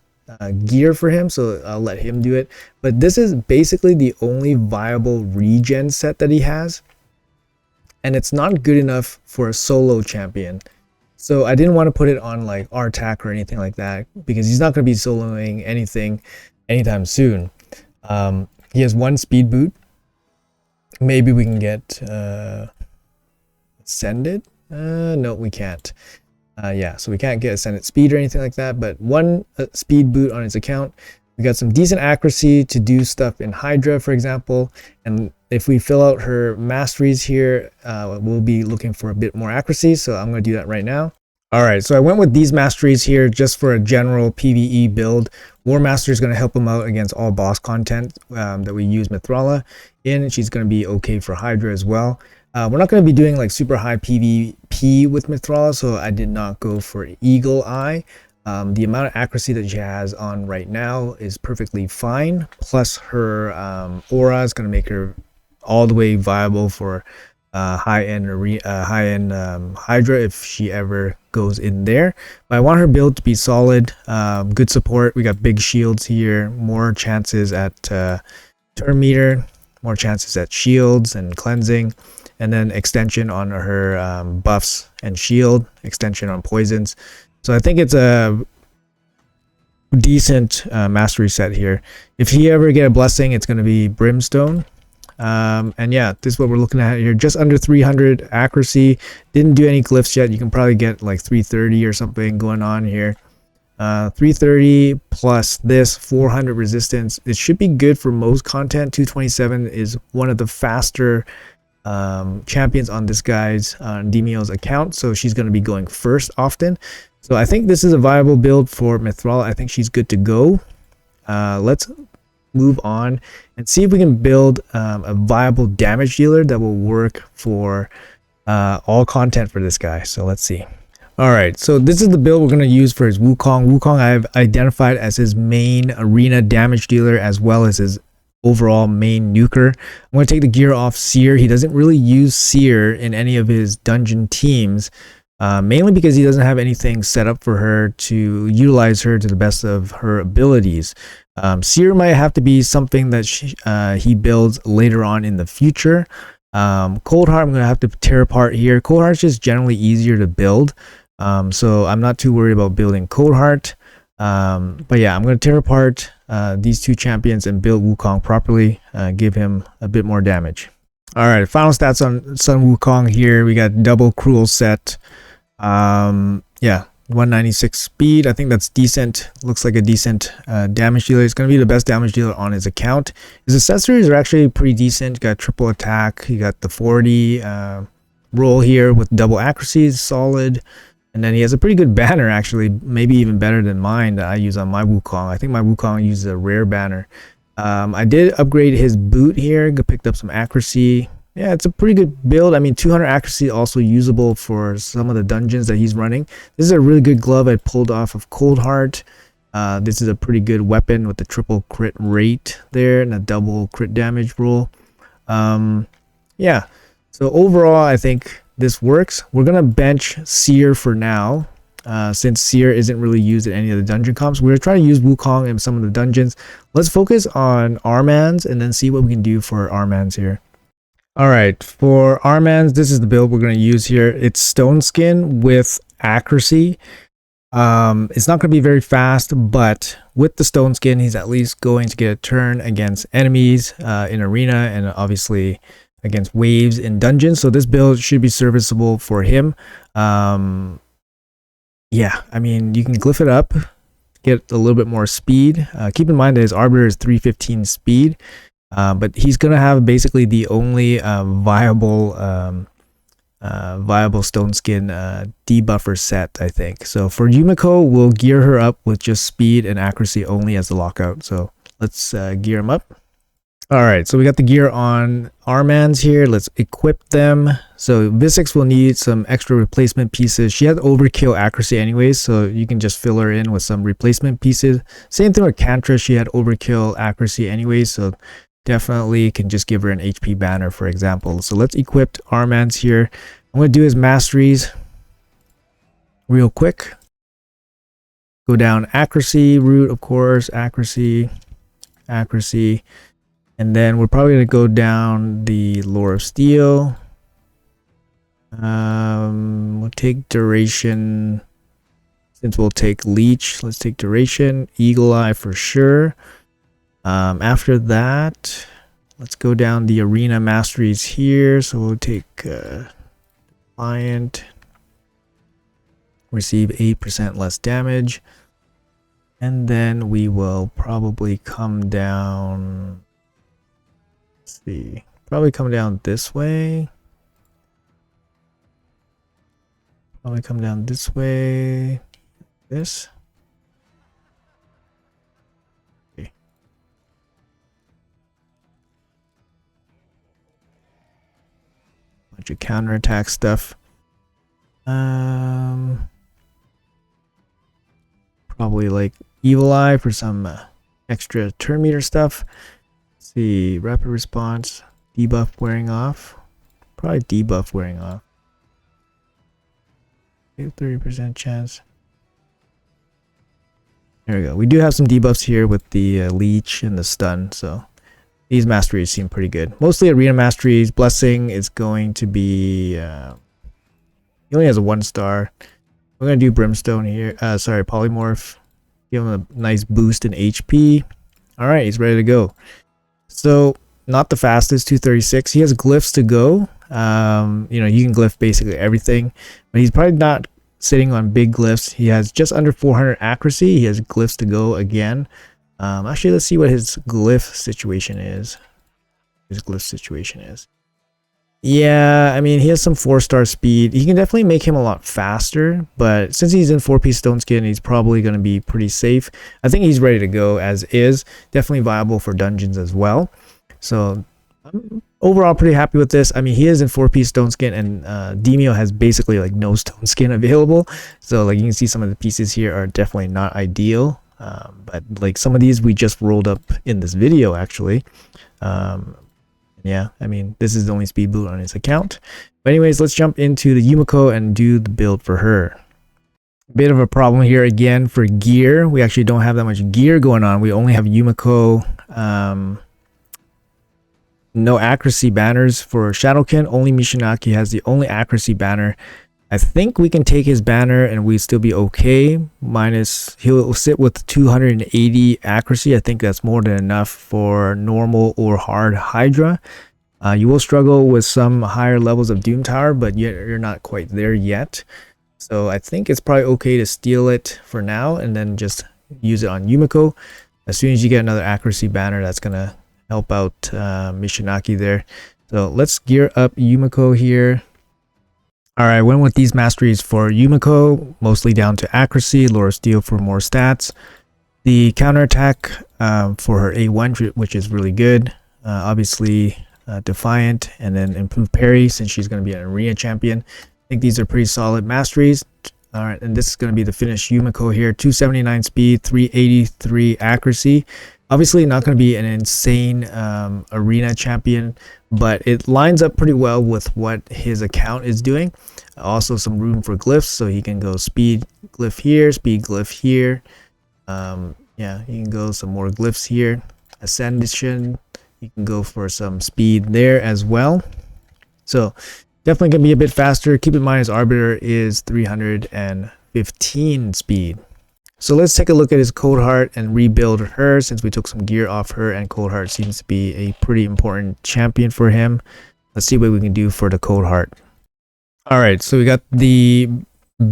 gear for him, so I'll let him do it. But this is basically the only viable regen set that he has, and it's not good enough for a solo champion. So I didn't want to put it on like RTAC or anything like that, because he's not going to be soloing anything anytime soon. He has one speed boot. Maybe we can get ascended. No, we can't. Yeah, so we can't get ascended speed or anything like that, but one speed boot on his account. We got some decent accuracy to do stuff in Hydra, for example, and if we fill out her masteries here, we'll be looking for a bit more accuracy, so I'm going to do that right now. Alright, so I went with these masteries here just for a general PvE build. War Master is going to help him out against all boss content that we use Mithrala in. She's going to be okay for Hydra as well. We're not going to be doing like super high PvP with Mithrala, so I did not go for Eagle Eye. The amount of accuracy that she has on right now is perfectly fine. Plus her aura is going to make her all the way viable for high-end Hydra if she ever goes in there. But I want her build to be solid, good support. We got big shields here, more chances at turn meter, more chances at shields and cleansing, and then extension on her buffs and shield, extension on poisons. So I think it's a decent mastery set here. If he ever get a blessing, it's going to be Brimstone. And yeah, this is what we're looking at here. Just under 300 accuracy. Didn't do any glyphs yet. You can probably get like 330 or something going on here. 330 plus this 400 resistance. It should be good for most content. 227 is one of the faster champions on this guy's Deimo's account, so she's going to be going first often. So I think this is a viable build for Mithrala. I think she's good to go. Let's move on and see if we can build a viable damage dealer that will work for all content for this guy. So let's see. All right, so this is the build we're going to use for his Wukong. Wukong I've identified as his main arena damage dealer as well as his overall main nuker. I'm going to take the gear off Seer. He doesn't really use Seer in any of his dungeon teams, mainly because he doesn't have anything set up for her to utilize her to the best of her abilities. Seer might have to be something that he builds later on in the future. Cold Heart I'm going to have to tear apart here. Cold Heart's just generally easier to build, so I'm not too worried about building Cold Heart. But yeah, I'm going to tear apart these two champions and build Wukong properly, give him a bit more damage. All right, final stats on Sun Wukong here. We got double cruel set. Yeah, 196 speed. I think that's decent. Looks like a decent damage dealer. It's going to be the best damage dealer on his account. His accessories are actually pretty decent. Got triple attack. He got the 40 roll here with double accuracy, solid. And then he has a pretty good banner, actually, maybe even better than mine that I use on my Wukong. I think my Wukong uses a rare banner. I did upgrade his boot here, picked up some accuracy. Yeah, it's a pretty good build. I mean, 200 accuracy also usable for some of the dungeons that he's running. This is a really good glove I pulled off of Cold Heart. This is a pretty good weapon with the triple crit rate there and a double crit damage roll. Yeah, so overall, I think this works. We're going to bench Seer for now, since Seer isn't really used in any of the dungeon comps. We're trying to use Wukong in some of the dungeons. Let's focus on Armans and then see what we can do for Armans here. All right, for Armans, this is the build we're going to use here. It's Stone Skin with accuracy. It's not going to be very fast, but with the Stone Skin, he's at least going to get a turn against enemies in arena and obviously against waves in dungeons. So this build should be serviceable for him. Yeah, I mean, you can glyph it up, get a little bit more speed. Keep in mind that his Arbiter is 315 speed, but he's going to have basically the only viable Stone Skin debuffer set, I think. So for Yumiko, we'll gear her up with just speed and accuracy only as the lockout. So let's gear him up. All right, so we got the gear on Armans here. Let's equip them. So Visix will need some extra replacement pieces. She has overkill accuracy anyways, so you can just fill her in with some replacement pieces. Same thing with Cantress. She had overkill accuracy anyways, so definitely can just give her an HP banner, for example. So let's equip Armans here. I'm going to do his masteries real quick. Go down accuracy route, of course, accuracy, accuracy. And then we're probably going to go down the lore of steel. We'll take duration. Since we'll take leech, let's take duration. Eagle eye for sure. After that, let's go down the arena masteries here. So we'll take defiant. Receive 8% less damage. And then we will probably come down. Let's see. Probably come down this way. Probably come down this way. This. Okay. Bunch of counterattack stuff. Probably like evil eye for some extra turn meter stuff. Let's see, rapid response, debuff wearing off. Probably debuff wearing off. 30% chance. There we go. We do have some debuffs here with the leech and the stun, so these masteries seem pretty good. Mostly arena masteries. Blessing is going to be he only has a 1-star. We're gonna do brimstone here. Sorry, polymorph. Give him a nice boost in HP. All right, he's ready to go. So not the fastest, 236. He has glyphs to go. You know, you can glyph basically everything, but he's probably not sitting on big glyphs. He has just under 400 accuracy. He has glyphs to go again. Actually, let's see what his glyph situation is. Yeah, I mean, he has some 4-star speed. He can definitely make him a lot faster, but since he's in 4-piece stone skin, he's probably going to be pretty safe. I think he's ready to go as is. Definitely viable for dungeons as well. So I'm overall pretty happy with this. I mean, he is in 4-piece stone skin, and Deimo has basically like no stone skin available. So like you can see some of the pieces here are definitely not ideal. But like some of these we just rolled up in this video actually. Yeah, I mean, this is the only speed boot on his account. But anyways, let's jump into the Yumiko and do the build for her. Bit of a problem here again for gear. We actually don't have that much gear going on. We only have Yumiko. No accuracy banners for Shadowkin. Only Mishinaki has the only accuracy banner. I think we can take his banner and we still be okay. Minus, he'll sit with 280 accuracy. I think that's more than enough for normal or hard Hydra. You will struggle with some higher levels of Doom Tower, but you're not quite there yet. So I think it's probably okay to steal it for now and then just use it on Yumiko. As soon as you get another accuracy banner, that's going to help out Mishinaki there. So let's gear up Yumiko here. Alright, went with these masteries for Yumiko, mostly down to accuracy, Lore of Steel for more stats. The counterattack for her A1, which is really good. Obviously, Defiant, and then improved parry since she's going to be an arena champion. I think these are pretty solid masteries. Alright, and this is going to be the finished Yumiko here. 279 speed, 383 accuracy. Obviously not going to be an insane arena champion, but it lines up pretty well with what his account is doing. Also some room for glyphs, so he can go speed glyph here, speed glyph here. Yeah, he can go some more glyphs here. Ascension, you can go for some speed there as well. So definitely going to be a bit faster. Keep in mind his arbiter is 315 speed. So let's take a look at his Cold Heart and rebuild her, since we took some gear off her, and Cold Heart seems to be a pretty important champion for him. Let's see what we can do for the Cold Heart. Alright, so we got the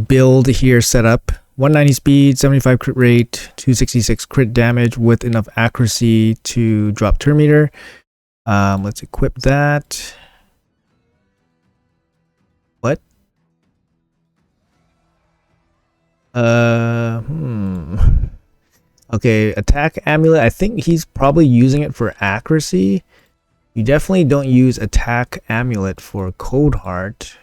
build here set up. 190 speed, 75 crit rate, 266 crit damage with enough accuracy to drop turn meter. Let's equip that. What? Okay, attack amulet. I think he's probably using it for accuracy. You definitely don't use attack amulet for Cold Heart.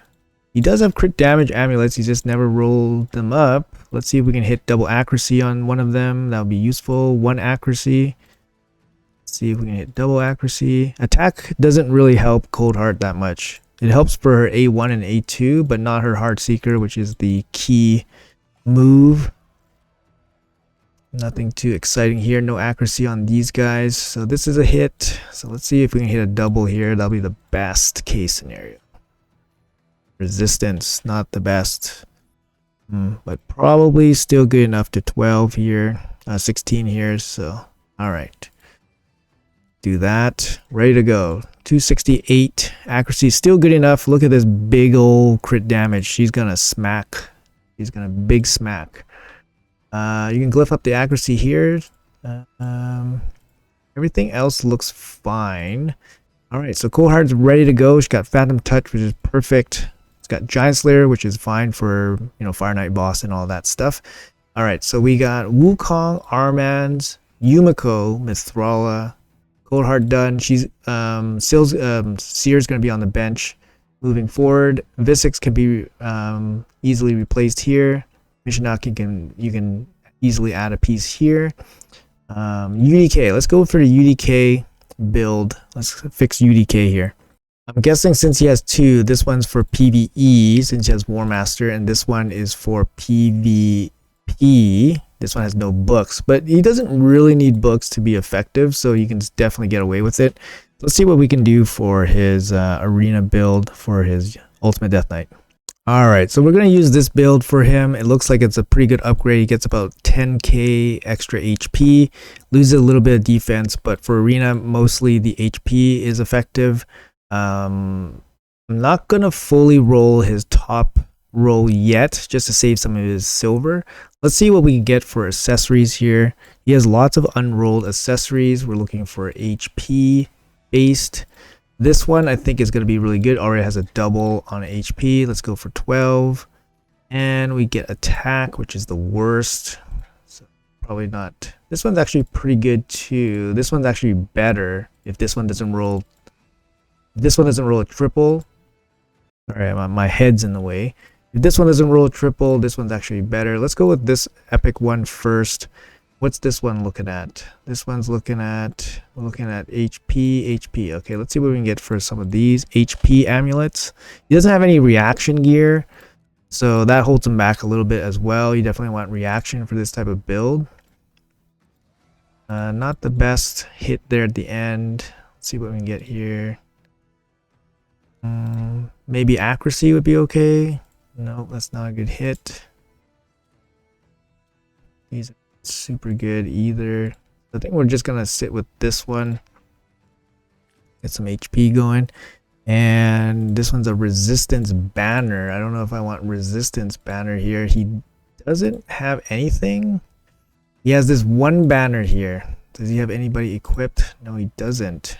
He does have crit damage amulets, he just never rolled them up. Let's see if we can hit double accuracy on one of them. That would be useful. 1 accuracy. Let's see if we can hit double accuracy. Attack doesn't really help Cold Heart that much. It helps for her A1 and A2, but not her Heart Seeker, which is the key move. Nothing too exciting here. No accuracy on these guys. So this is a hit. So let's see if we can hit a double here. That'll be the best case scenario. Resistance, not the best. But probably still good enough to 12 here. 16 here. So, alright. Do that. Ready to go. 268. Accuracy still good enough. Look at this big old crit damage. She's gonna smack. She's gonna big smack. You can glyph up the accuracy here. Everything else looks fine. Alright, so Cold Heart's ready to go. She's got Phantom Touch, which is perfect. It's got Giant Slayer, which is fine for, you know, Fire Knight boss and all that stuff. Alright, so we got Wukong, Armand, Yumiko, Mithrala, Cold Heart done. She's Seer's gonna be on the bench. Moving forward, Visix can be easily replaced here. Mishinaki you can easily add a piece here. UDK, let's go for the UDK build. Let's fix UDK here. I'm guessing since he has two, this one's for PvE since he has War Master, and this one is for PvP. This one has no books, but he doesn't really need books to be effective, so you can definitely get away with it. Let's see what we can do for his arena build for his Ultimate Death Knight. Alright, so we're going to use this build for him. It looks like it's a pretty good upgrade. He gets about 10k extra HP, loses a little bit of defense, but for arena, mostly the HP is effective. I'm not going to fully roll his top roll yet, just to save some of his silver. Let's see what we can get for accessories here. He has lots of unrolled accessories. We're looking for HP based. This one I think is going to be really good. Already has a double on HP. Let's go for 12. And we get attack, which is the worst. So probably not. This one's actually pretty good too. This one's actually better if this one doesn't roll. If this one doesn't roll a triple. Alright, my head's in the way. If this one doesn't roll a triple, this one's actually better. Let's go with this epic one first. What's this one looking at? This one's looking at, we're looking at HP. Okay, let's see what we can get for some of these HP amulets. He doesn't have any reaction gear, so that holds him back a little bit as well. You definitely want reaction for this type of build. Not the best hit there at the end. Let's see what we can get here. Maybe accuracy would be okay. No, that's not a good hit. These are super good either. I think we're just gonna sit with this one. Get some HP going. And this one's a resistance banner. I don't know if I want resistance banner here. He doesn't have anything. He has this one banner here. Does he have anybody equipped? No, he doesn't.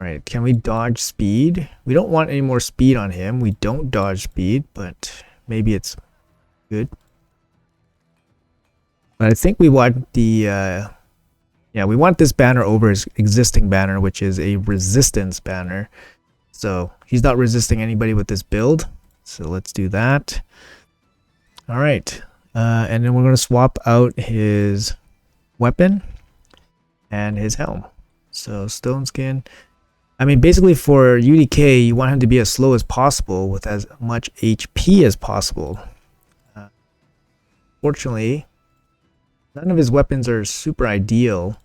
Alright, can we dodge speed? We don't want any more speed on him. We don't dodge speed, but maybe it's good. But I think we want the we want this banner over his existing banner, which is a resistance banner. So he's not resisting anybody with this build. So let's do that. All right. And then we're going to swap out his weapon and his helm. So stone skin. I mean, basically for UDK, you want him to be as slow as possible with as much HP as possible. Fortunately, none of his weapons are super ideal.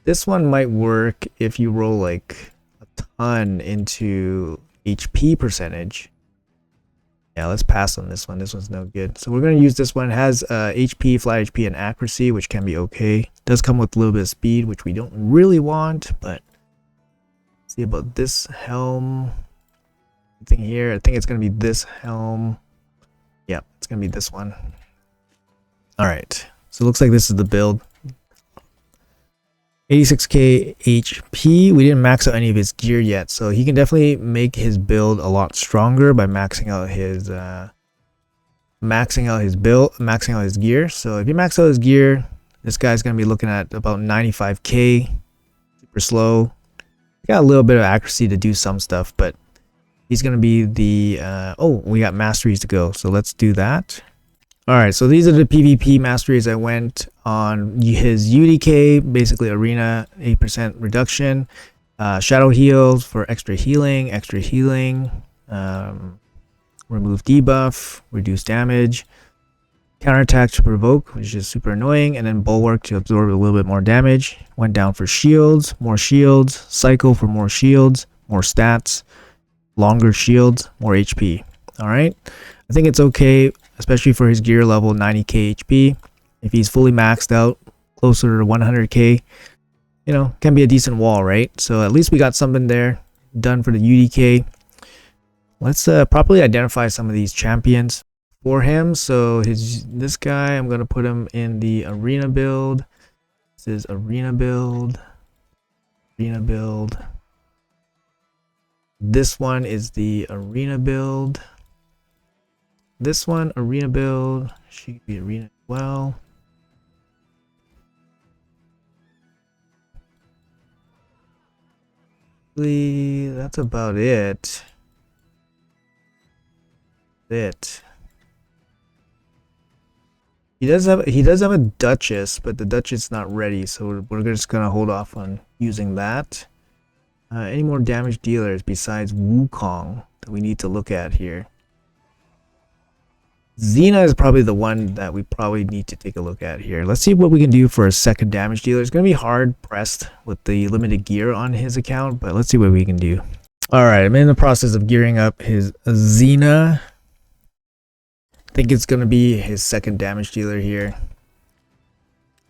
This one might work if you roll like a ton into HP percentage. Yeah, let's pass on this one. This one's no good. So we're going to use this one. It has HP, fly HP, and accuracy, which can be okay. It does come with a little bit of speed, which we don't really want, but let's see about this helm. Thing here. I think it's going to be this helm. Yeah, it's going to be this one. Alright, so it looks like this is the build. 86k HP. We didn't max out any of his gear yet, so he can definitely make his build a lot stronger by maxing out his gear. So if you max out his gear, this guy's gonna be looking at about 95k. Super slow. Got a little bit of accuracy to do some stuff, but he's gonna be the oh, we got masteries to go, so let's do that. Alright, so these are the PvP masteries I went on. His UDK, basically arena, 8% reduction. Shadow heals for extra healing, remove debuff, reduce damage, counterattack to provoke, which is super annoying, and then bulwark to absorb a little bit more damage. Went down for shields, more shields, cycle for more shields, more stats, longer shields, more HP. All right, I think it's okay, especially for his gear level 90k HP. If he's fully maxed out, closer to 100k, you know, can be a decent wall, right? So at least we got something there done for the UDK. Let's properly identify some of these champions for him. So this guy, I'm gonna put him in the arena build. This is arena build. This one is the arena build. This one, arena build. She could be arena as well. That's about it. He does have a Duchess, but the Duchess is not ready, so we're just gonna hold off on using that. Any more damage dealers besides Wukong that we need to look at here? Xena is probably the one that we probably need to take a look at here. Let's see what we can do for a second damage dealer. It's going to be hard pressed with the limited gear on his account, but let's see what we can do. All right, I'm in the process of gearing up his Xena. I think it's going to be his second damage dealer here.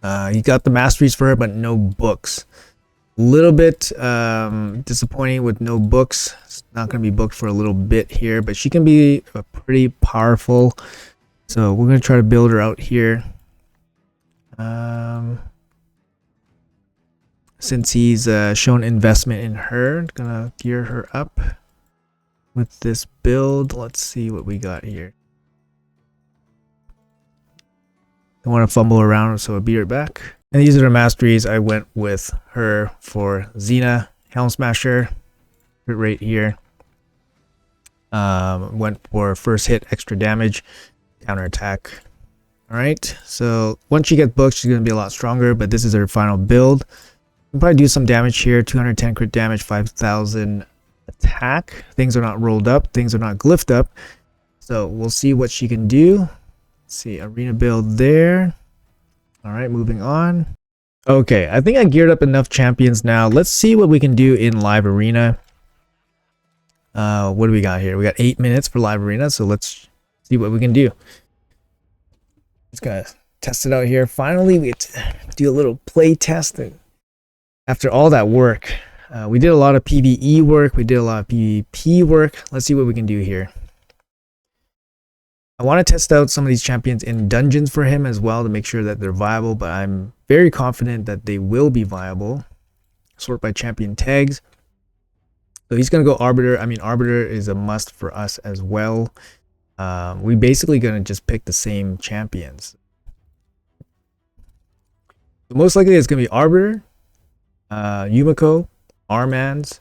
He got the masteries for her, but no books. Little bit disappointing with no books. It's not going to be booked for a little bit here, but she can be pretty powerful. So we're going to try to build her out here. Since he's shown investment in her, gonna gear her up with this build. Let's see what we got here. I want to fumble around, so I'll be right back. And these are the masteries. I went with her for Xena, Helm Smasher, right here. Went for first hit, extra damage, counterattack. All right, so once she gets booked, she's going to be a lot stronger, but this is her final build. We'll probably do some damage here, 210 crit damage, 5,000 attack. Things are not rolled up, things are not glyphed up. So we'll see what she can do. Let's see, arena build there. All right, moving on. Okay, I think I geared up enough champions now. Let's see what we can do in live arena. What do we got here? We got 8 minutes for live arena, so let's see what we can do. Just gonna test it out here. Finally, we get to do a little play test. After all that work, we did a lot of PvE work. We did a lot of PvP work. Let's see what we can do here. I want to test out some of these champions in dungeons for him as well to make sure that they're viable, but I'm very confident that they will be viable. Sort by champion tags. So he's going to go Arbiter. I mean, Arbiter is a must for us as well. We basically going to just pick the same champions. So most likely it's going to be Arbiter, Yumiko, Armans,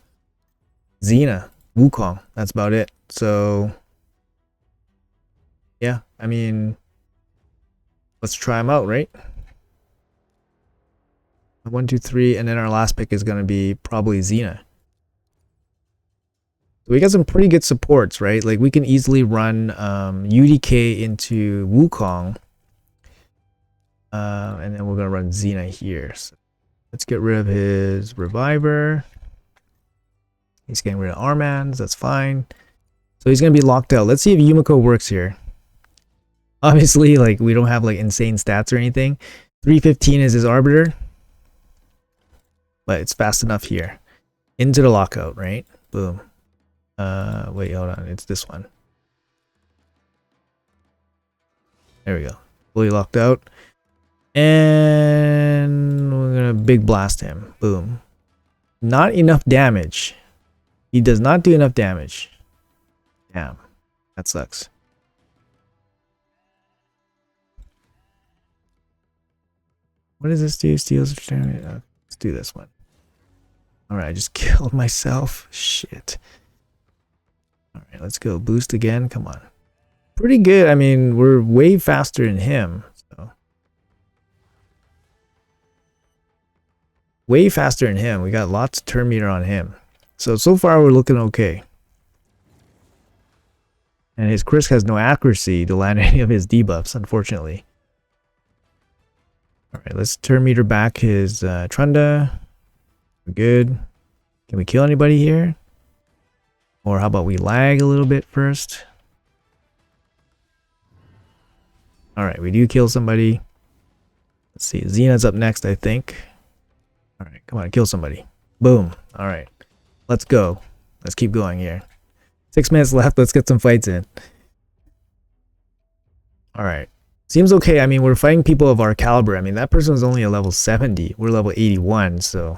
Xena, Wukong. That's about it. So yeah, I mean, let's try them out, right? 1, 2, 3, and then our last pick is going to be probably Xena. So we got some pretty good supports, right? Like we can easily run UDK into Wukong, and then we're going to run Xena here. So let's get rid of his Reviver. He's getting rid of Armans. That's fine. So he's going to be locked out. Let's see if Yumiko works here. Obviously, like we don't have like insane stats or anything. 315 is his Arbiter, but it's fast enough here. Into the lockout, right? Boom. Wait, hold on. It's this one. There we go. Fully locked out. And we're gonna big blast him. Boom. Not enough damage. He does not do enough damage. Damn. That sucks. What does this do? Steals. Let's do this one. Alright, I just killed myself. Shit. Alright, let's go. Boost again. Come on. Pretty good. I mean, we're way faster than him. So way faster than him. We got lots of turn meter on him. So far we're looking okay. And his Krisk has no accuracy to land any of his debuffs, unfortunately. Alright, let's turn meter back his Trunda. We're good. Can we kill anybody here? Or how about we lag a little bit first? Alright, we do kill somebody. Let's see, Xena's up next, I think. Alright, come on, kill somebody. Boom. Alright, let's go. Let's keep going here. 6 minutes left, let's get some fights in. Alright. Seems okay. I mean, we're fighting people of our caliber. I mean, that person was only a level 70. We're level 81, so...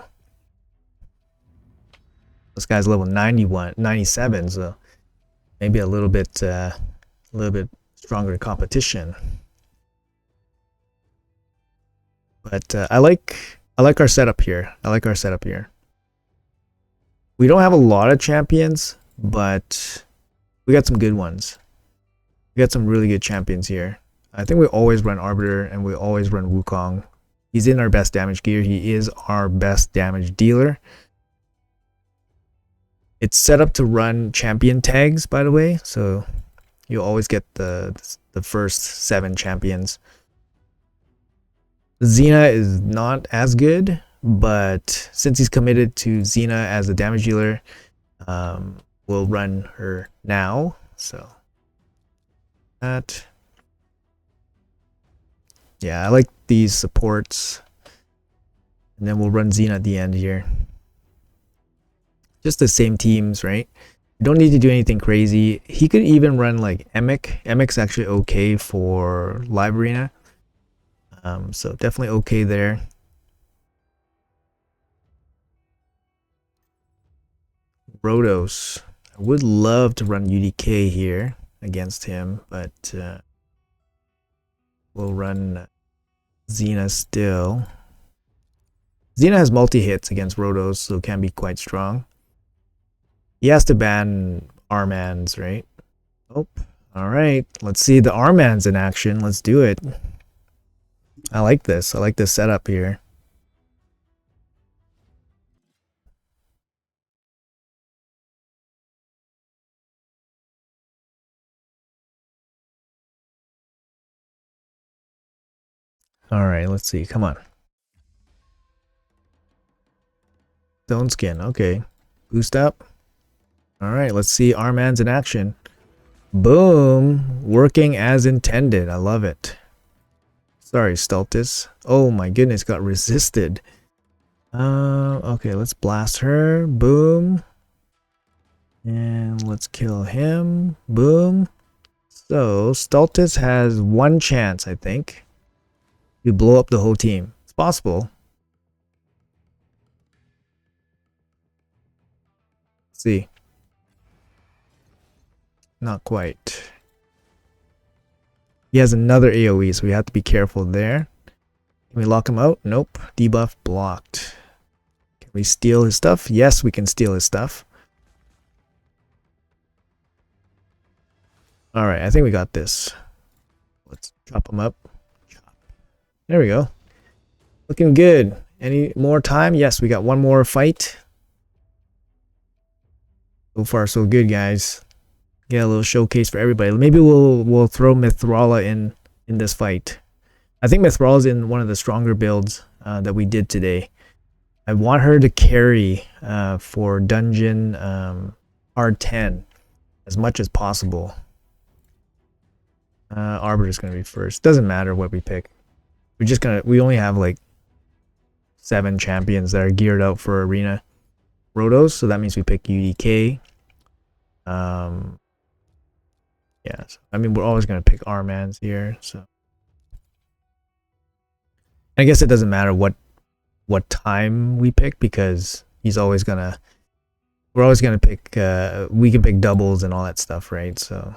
This guy's level 91, 97, so... Maybe a little bit stronger competition. But I like our setup here. I like our setup here. We don't have a lot of champions, but we got some good ones. We got some really good champions here. I think we always run Arbiter and we always run Wukong. He's in our best damage gear. He is our best damage dealer. It's set up to run champion tags, by the way, so you'll always get the first 7 champions. Xena is not as good, but since he's committed to Xena as a damage dealer, we'll run her now. So that, yeah, I like these supports, and then we'll run Xena at the end here. Just the same teams, right? You don't need to do anything crazy. He could even run like Emic. Emic's actually okay for live arena. So definitely okay there. Rotos. I would love to run UDK here against him, but we'll run Xena still. Xena has multi-hits against Rotos, so it can be quite strong. He has to ban Armans, right? Oh, alright. Let's see the Armans in action. Let's do it. I like this. I like this setup here. Alright, let's see. Come on. Stone Skin. Okay. Boost up. Alright, let's see Armans in action. Boom! Working as intended. I love it. Sorry, Stultus. Oh my goodness, got resisted. Okay, let's blast her. Boom. And let's kill him. Boom. So, Stultus has 1 chance, I think, to blow up the whole team. It's possible. Let's see. Not quite. He has another AoE, so we have to be careful there. Can we lock him out? Nope. Debuff blocked. Can we steal his stuff? Yes, we can steal his stuff. Alright, I think we got this. Let's chop him up. There we go. Looking good. Any more time? Yes, we got 1 more fight. So far, so good, guys. Get a little showcase for everybody. Maybe we'll throw Mithrala in this fight. I think Mithrala's in one of the stronger builds that we did today. I want her to carry for dungeon R10 as much as possible. Arbiter's gonna be first. Doesn't matter what we pick. We only have like 7 champions that are geared out for arena rotos, so that means we pick UDK. Yeah, so, I mean, we're always going to pick Armans here, so I guess it doesn't matter what time we pick, because we're always going to pick, we can pick doubles and all that stuff, right? So,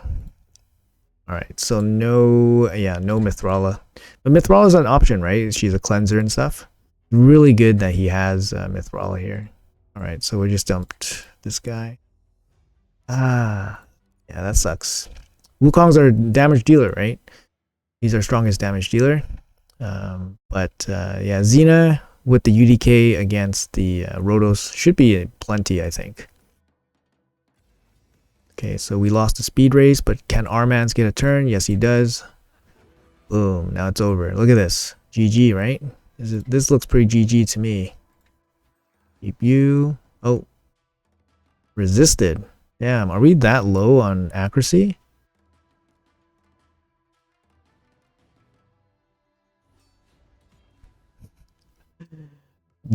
alright, so no Mithrala. But Mithrala is an option, right? She's a cleanser and stuff. Really good that he has Mithrala here. Alright, so we just dumped this guy. Yeah, that sucks. Wukong's our damage dealer, right? He's our strongest damage dealer. Yeah, Xena with the UDK against the Rotos. Should be plenty, I think. Okay, so we lost the speed race, but can Armans get a turn? Yes, he does. Boom, now it's over. Look at this. GG, right? This looks pretty GG to me. Keep you. Oh. Resisted. Damn, are we that low on accuracy?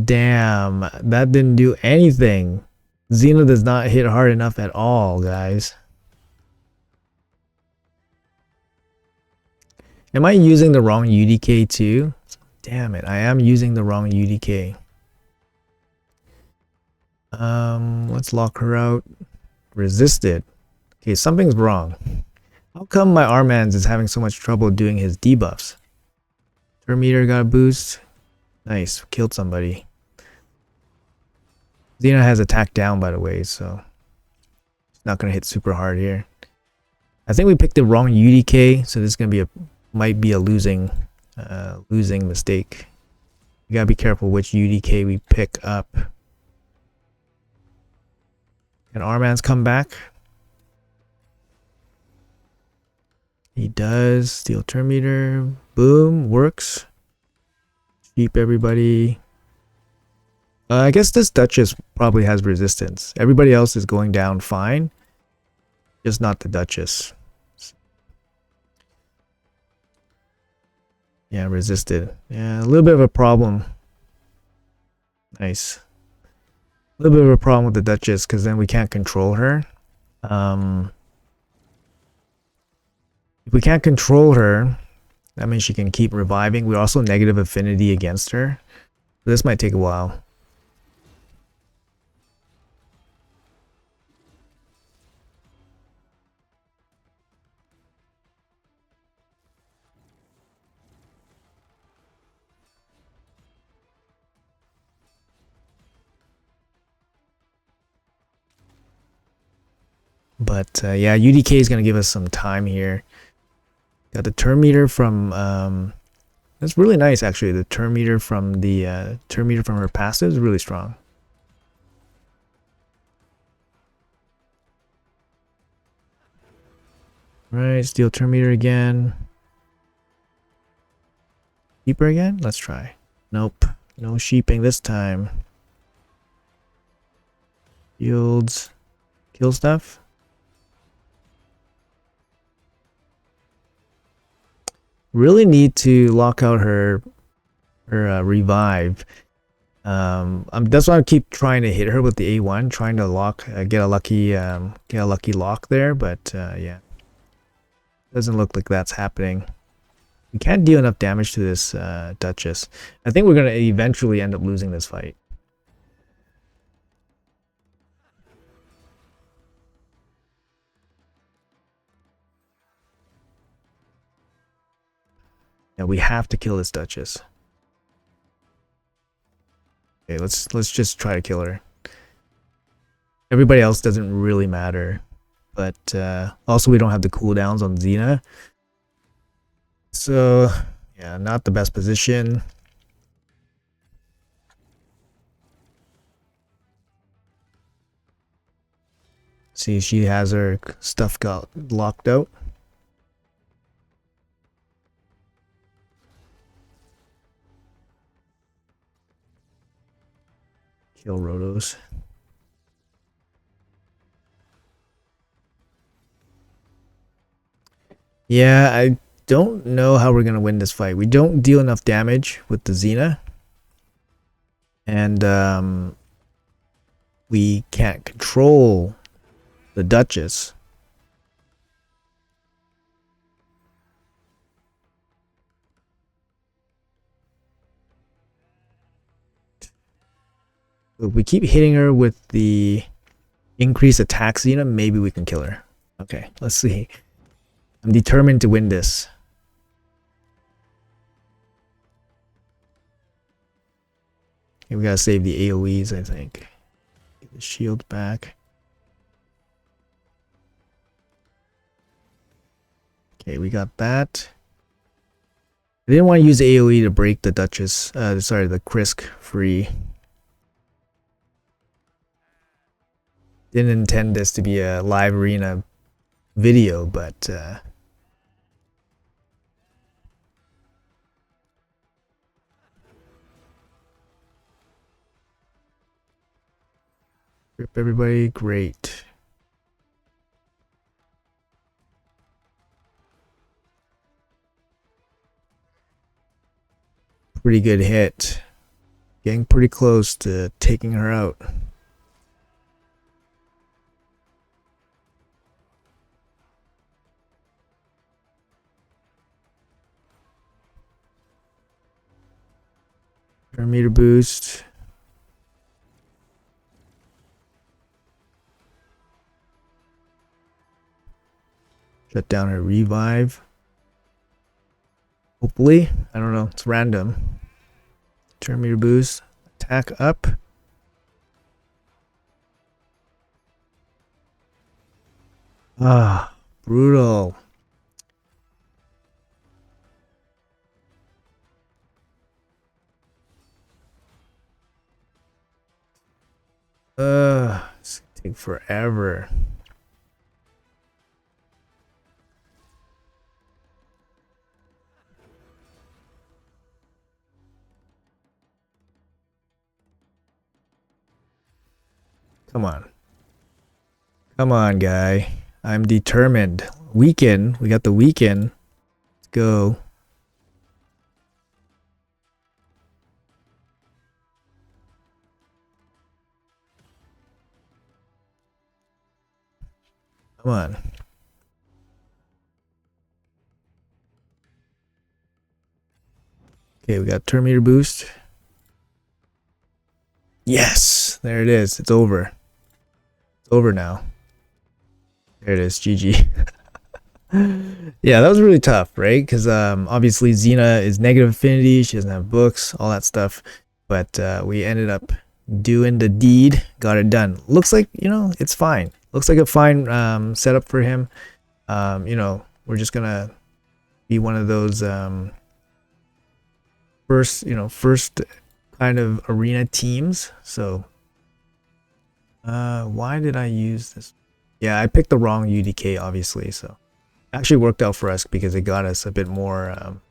Damn, that didn't do anything. Xena does not hit hard enough at all, guys. Am I using the wrong UDK too? Damn it, I am using the wrong UDK. Let's lock her out. Resisted. Okay, something's wrong. How come my Armans is having so much trouble doing his debuffs? Turn meter got a boost. Nice, killed somebody. Xena has attack down, by the way, so it's not gonna hit super hard here. I think we picked the wrong UDK, so this is gonna be might be a losing mistake. You gotta be careful which UDK we pick up. Can Armans come back? He does. Steel turn meter. Boom, works. Keep everybody. I guess this Duchess probably has resistance. Everybody else is going down fine. Just not the Duchess. Yeah, resisted. Yeah, a little bit of a problem. Nice. A little bit of a problem with the Duchess because then we can't control her. If we can't control her, that means she can keep reviving. We're also negative affinity against her. This might take a while. But yeah, UDK is going to give us some time here. Got the turn meter from that's really nice actually. The turn meter from her passive is really strong. Right, steal turn meter again. Sheeper again? Let's try. Nope. No sheeping this time. Yields. Kill stuff. Really need to lock out her revive. That's why I keep trying to hit her with the A1, trying to lock, get a lucky lock there. But yeah, doesn't look like that's happening. We can't deal enough damage to this Duchess. I think we're gonna eventually end up losing this fight. Yeah, we have to kill this Duchess. Okay, let's just try to kill her. Everybody else doesn't really matter, but also we don't have the cooldowns on Xena, so yeah, not the best position. See, she has her stuff got locked out. Kill Rotos. Yeah, I don't know how we're gonna win this fight. We don't deal enough damage with the Xena, and we can't control the Duchess. If we keep hitting her with the increased attack Xena, maybe we can kill her. Okay, let's see. I'm determined to win this. Okay, we gotta save the AoEs, I think. Get the shield back. Okay, we got that. I didn't want to use AoE to break the Duchess, sorry, the Krisk free. Didn't intend this to be a live arena video, but rip everybody, great. Pretty good hit. Getting pretty close to taking her out. Meter boost. Shut down her revive. Hopefully. I don't know. It's random. Turn meter boost. Attack up. Ah, brutal. It's gonna take forever. Come on. Come on, guy. I'm determined. Weekend. We got the weekend. Let's go. Come on. Okay, we got turn meter boost. Yes! There it is. It's over. It's over now. There it is. GG. Yeah, that was really tough, right? Because obviously Xena is negative affinity. She doesn't have books, all that stuff. But we ended up doing the deed. Got it done. Looks like, you know, it's fine. Looks like a fine setup for him. You know, we're just going to be one of those first kind of arena teams. So why did I use this? Yeah, I picked the wrong UDK, obviously. So actually worked out for us because it got us a bit more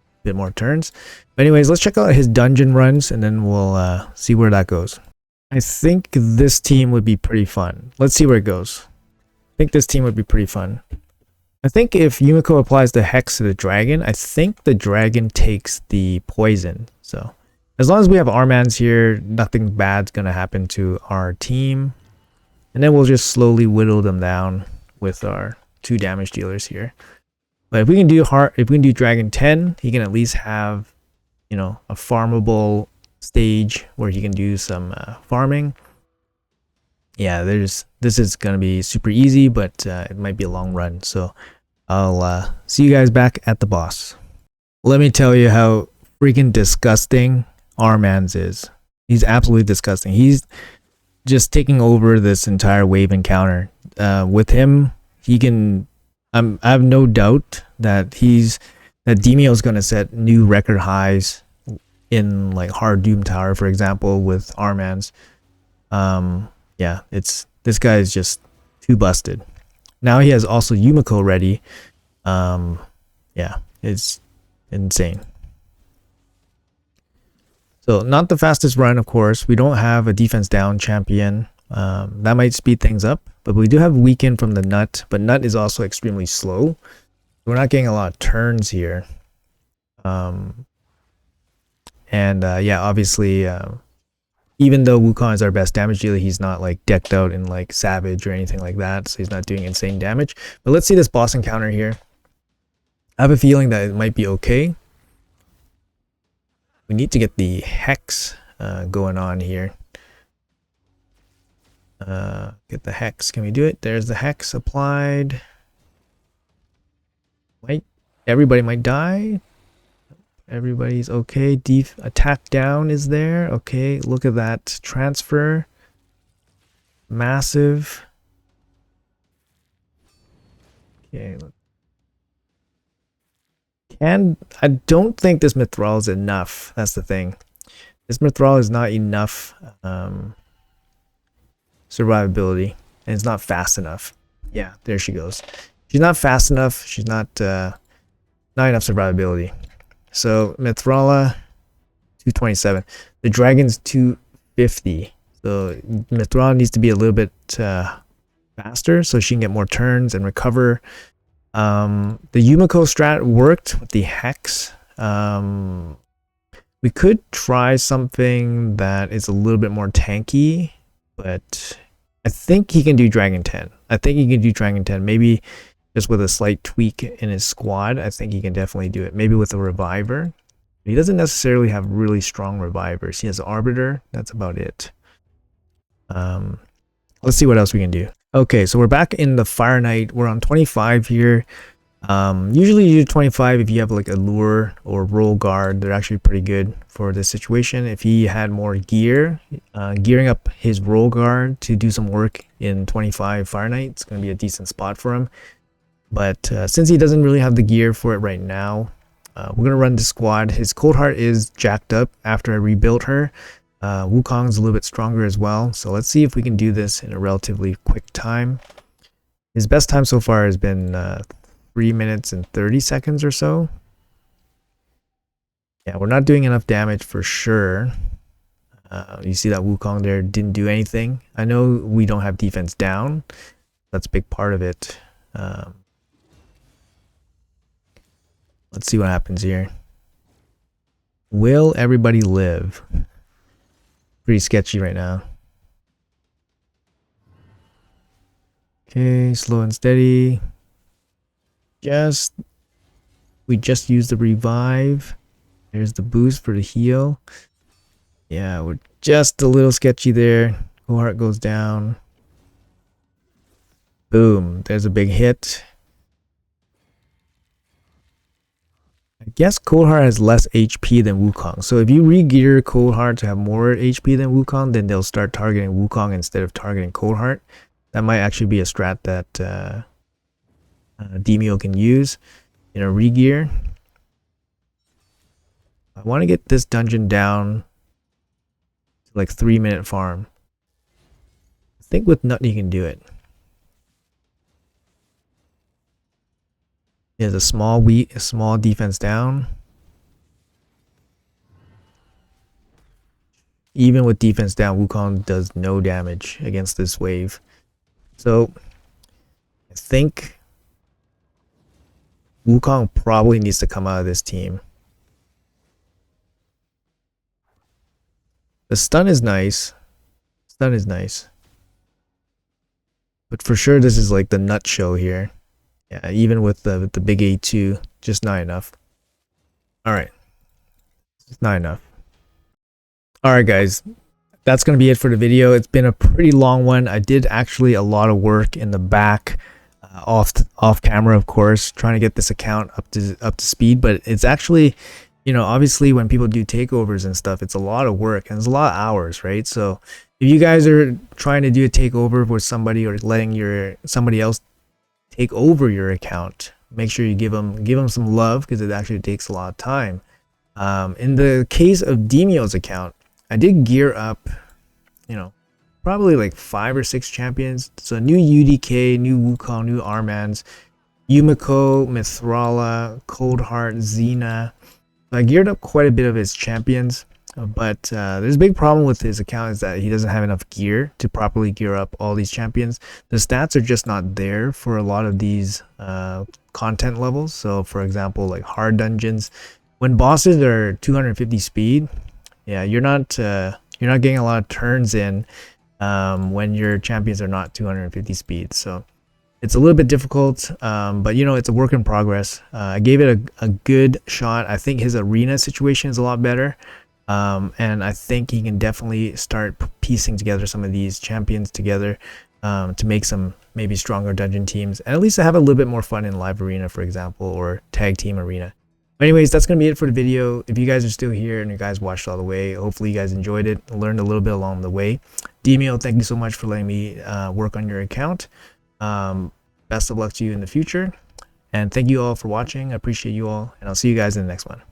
turns. But anyways, let's check out his dungeon runs and then we'll see where that goes. I think this team would be pretty fun. Let's see where it goes. I think this team would be pretty fun. I think if Yumiko applies the Hex to the dragon, I think the dragon takes the poison. So as long as we have Armans here, nothing bad's gonna happen to our team. And then we'll just slowly whittle them down with our 2 damage dealers here. But if we can do Dragon 10, he can at least have, you know, a farmable stage where he can do some farming. Yeah, this is gonna be super easy, but it might be a long run. So I'll see you guys back at the boss. Let me tell you how freaking disgusting Armans is. He's absolutely disgusting. He's just taking over this entire wave encounter. With him, he can. I have no doubt that Deimo is gonna set new record highs in like hard Doom Tower, for example, with Armans. Yeah, this guy is just too busted. Now he has also Yumiko ready. Yeah, it's insane. So not the fastest run, of course. We don't have a defense down champion. That might speed things up, but we do have weaken from the Nut, but Nut is also extremely slow. We're not getting a lot of turns here. Yeah, obviously, even though Wukong is our best damage dealer, he's not like decked out in like Savage or anything like that, so he's not doing insane damage. But let's see this boss encounter here. I have a feeling that it might be okay. We need to get the Hex going on here. Get the Hex. Can we do it? There's the Hex applied. Everybody might die. Everybody's okay. Attack down is there. Okay, look at that transfer. Massive. Okay, I don't think this Mithril is enough. That's the thing. This Mithril is not enough survivability, and it's not fast enough. Yeah, there she goes. She's not fast enough. She's not enough survivability. So Mithrala 227. The dragon's 250. So Mithrala needs to be a little bit faster so she can get more turns and recover. The Yumiko strat worked with the Hex. We could try something that is a little bit more tanky, but I think he can do Dragon 10. I think he can do Dragon 10. Maybe just with a slight tweak in his squad, I think he can definitely do it. Maybe with a Reviver. He doesn't necessarily have really strong Revivers. He has Arbiter. That's about it. Let's see what else we can do. Okay, so we're back in the Fire Knight. We're on 25 here. Usually you do 25 if you have like a lure or roll guard. They're actually pretty good for this situation. If he had more gear, gearing up his roll guard to do some work in 25 Fire Knight, it's going to be a decent spot for him. But since he doesn't really have the gear for it right now, we're going to run the squad. His Cold Heart is jacked up after I rebuilt her. Wukong's a little bit stronger as well. So let's see if we can do this in a relatively quick time. His best time so far has been 3 minutes and 30 seconds or so. Yeah, we're not doing enough damage for sure. You see that Wukong there didn't do anything. I know we don't have defense down. That's a big part of it. Let's see what happens here. Will everybody live? Pretty sketchy right now. Okay, slow and steady. We just used the revive. There's the boost for the heal. Yeah, we're just a little sketchy there. Cold Heart goes down. Boom, there's a big hit. I guess Cold Heart has less HP than Wukong. So if you re-gear Cold Heart to have more HP than Wukong, then they'll start targeting Wukong instead of targeting Cold Heart. That might actually be a strat that Deimo can use in a re-gear. I want to get this dungeon down to like 3-minute farm. I think with Nut he can do it. He has a small defense down. Even with defense down, Wukong does no damage against this wave. So I think Wukong probably needs to come out of this team. The stun is nice. Stun is nice. But for sure this is like the nut show here. Yeah, even with the big A2, just not enough. Alright. It's not enough. Alright guys, that's going to be it for the video. It's been a pretty long one. I did actually a lot of work in the back, off camera of course, trying to get this account up to speed, but it's actually, you know, obviously when people do takeovers and stuff, it's a lot of work and it's a lot of hours, right? So if you guys are trying to do a takeover with somebody or letting somebody else take over your account, make sure you give them some love, because it actually takes a lot of time. In the case of Deimo's account, I did gear up, you know, probably like 5 or 6 champions. So new UDK, new Wukong, new Armans, Yumiko, Mithrala, Cold Heart, Xena. So I geared up quite a bit of his champions, but there's a big problem with his account is that he doesn't have enough gear to properly gear up all these champions. The stats are just not there for a lot of these content levels. So for example, like hard dungeons, when bosses are 250 speed, yeah, you're not getting a lot of turns in when your champions are not 250 speed. So it's a little bit difficult, but you know, it's a work in progress. I gave it a good shot. I think his arena situation is a lot better. And I think he can definitely start piecing together some of these champions together to make some maybe stronger dungeon teams, and at least have a little bit more fun in live arena, for example, or tag team arena. But anyways, that's going to be it for the video. If you guys are still here and you guys watched all the way, hopefully you guys enjoyed it, learned a little bit along the way. Deimo, thank you so much for letting me work on your account. Best of luck to you in the future. And thank you all for watching. I appreciate you all, and I'll see you guys in the next one.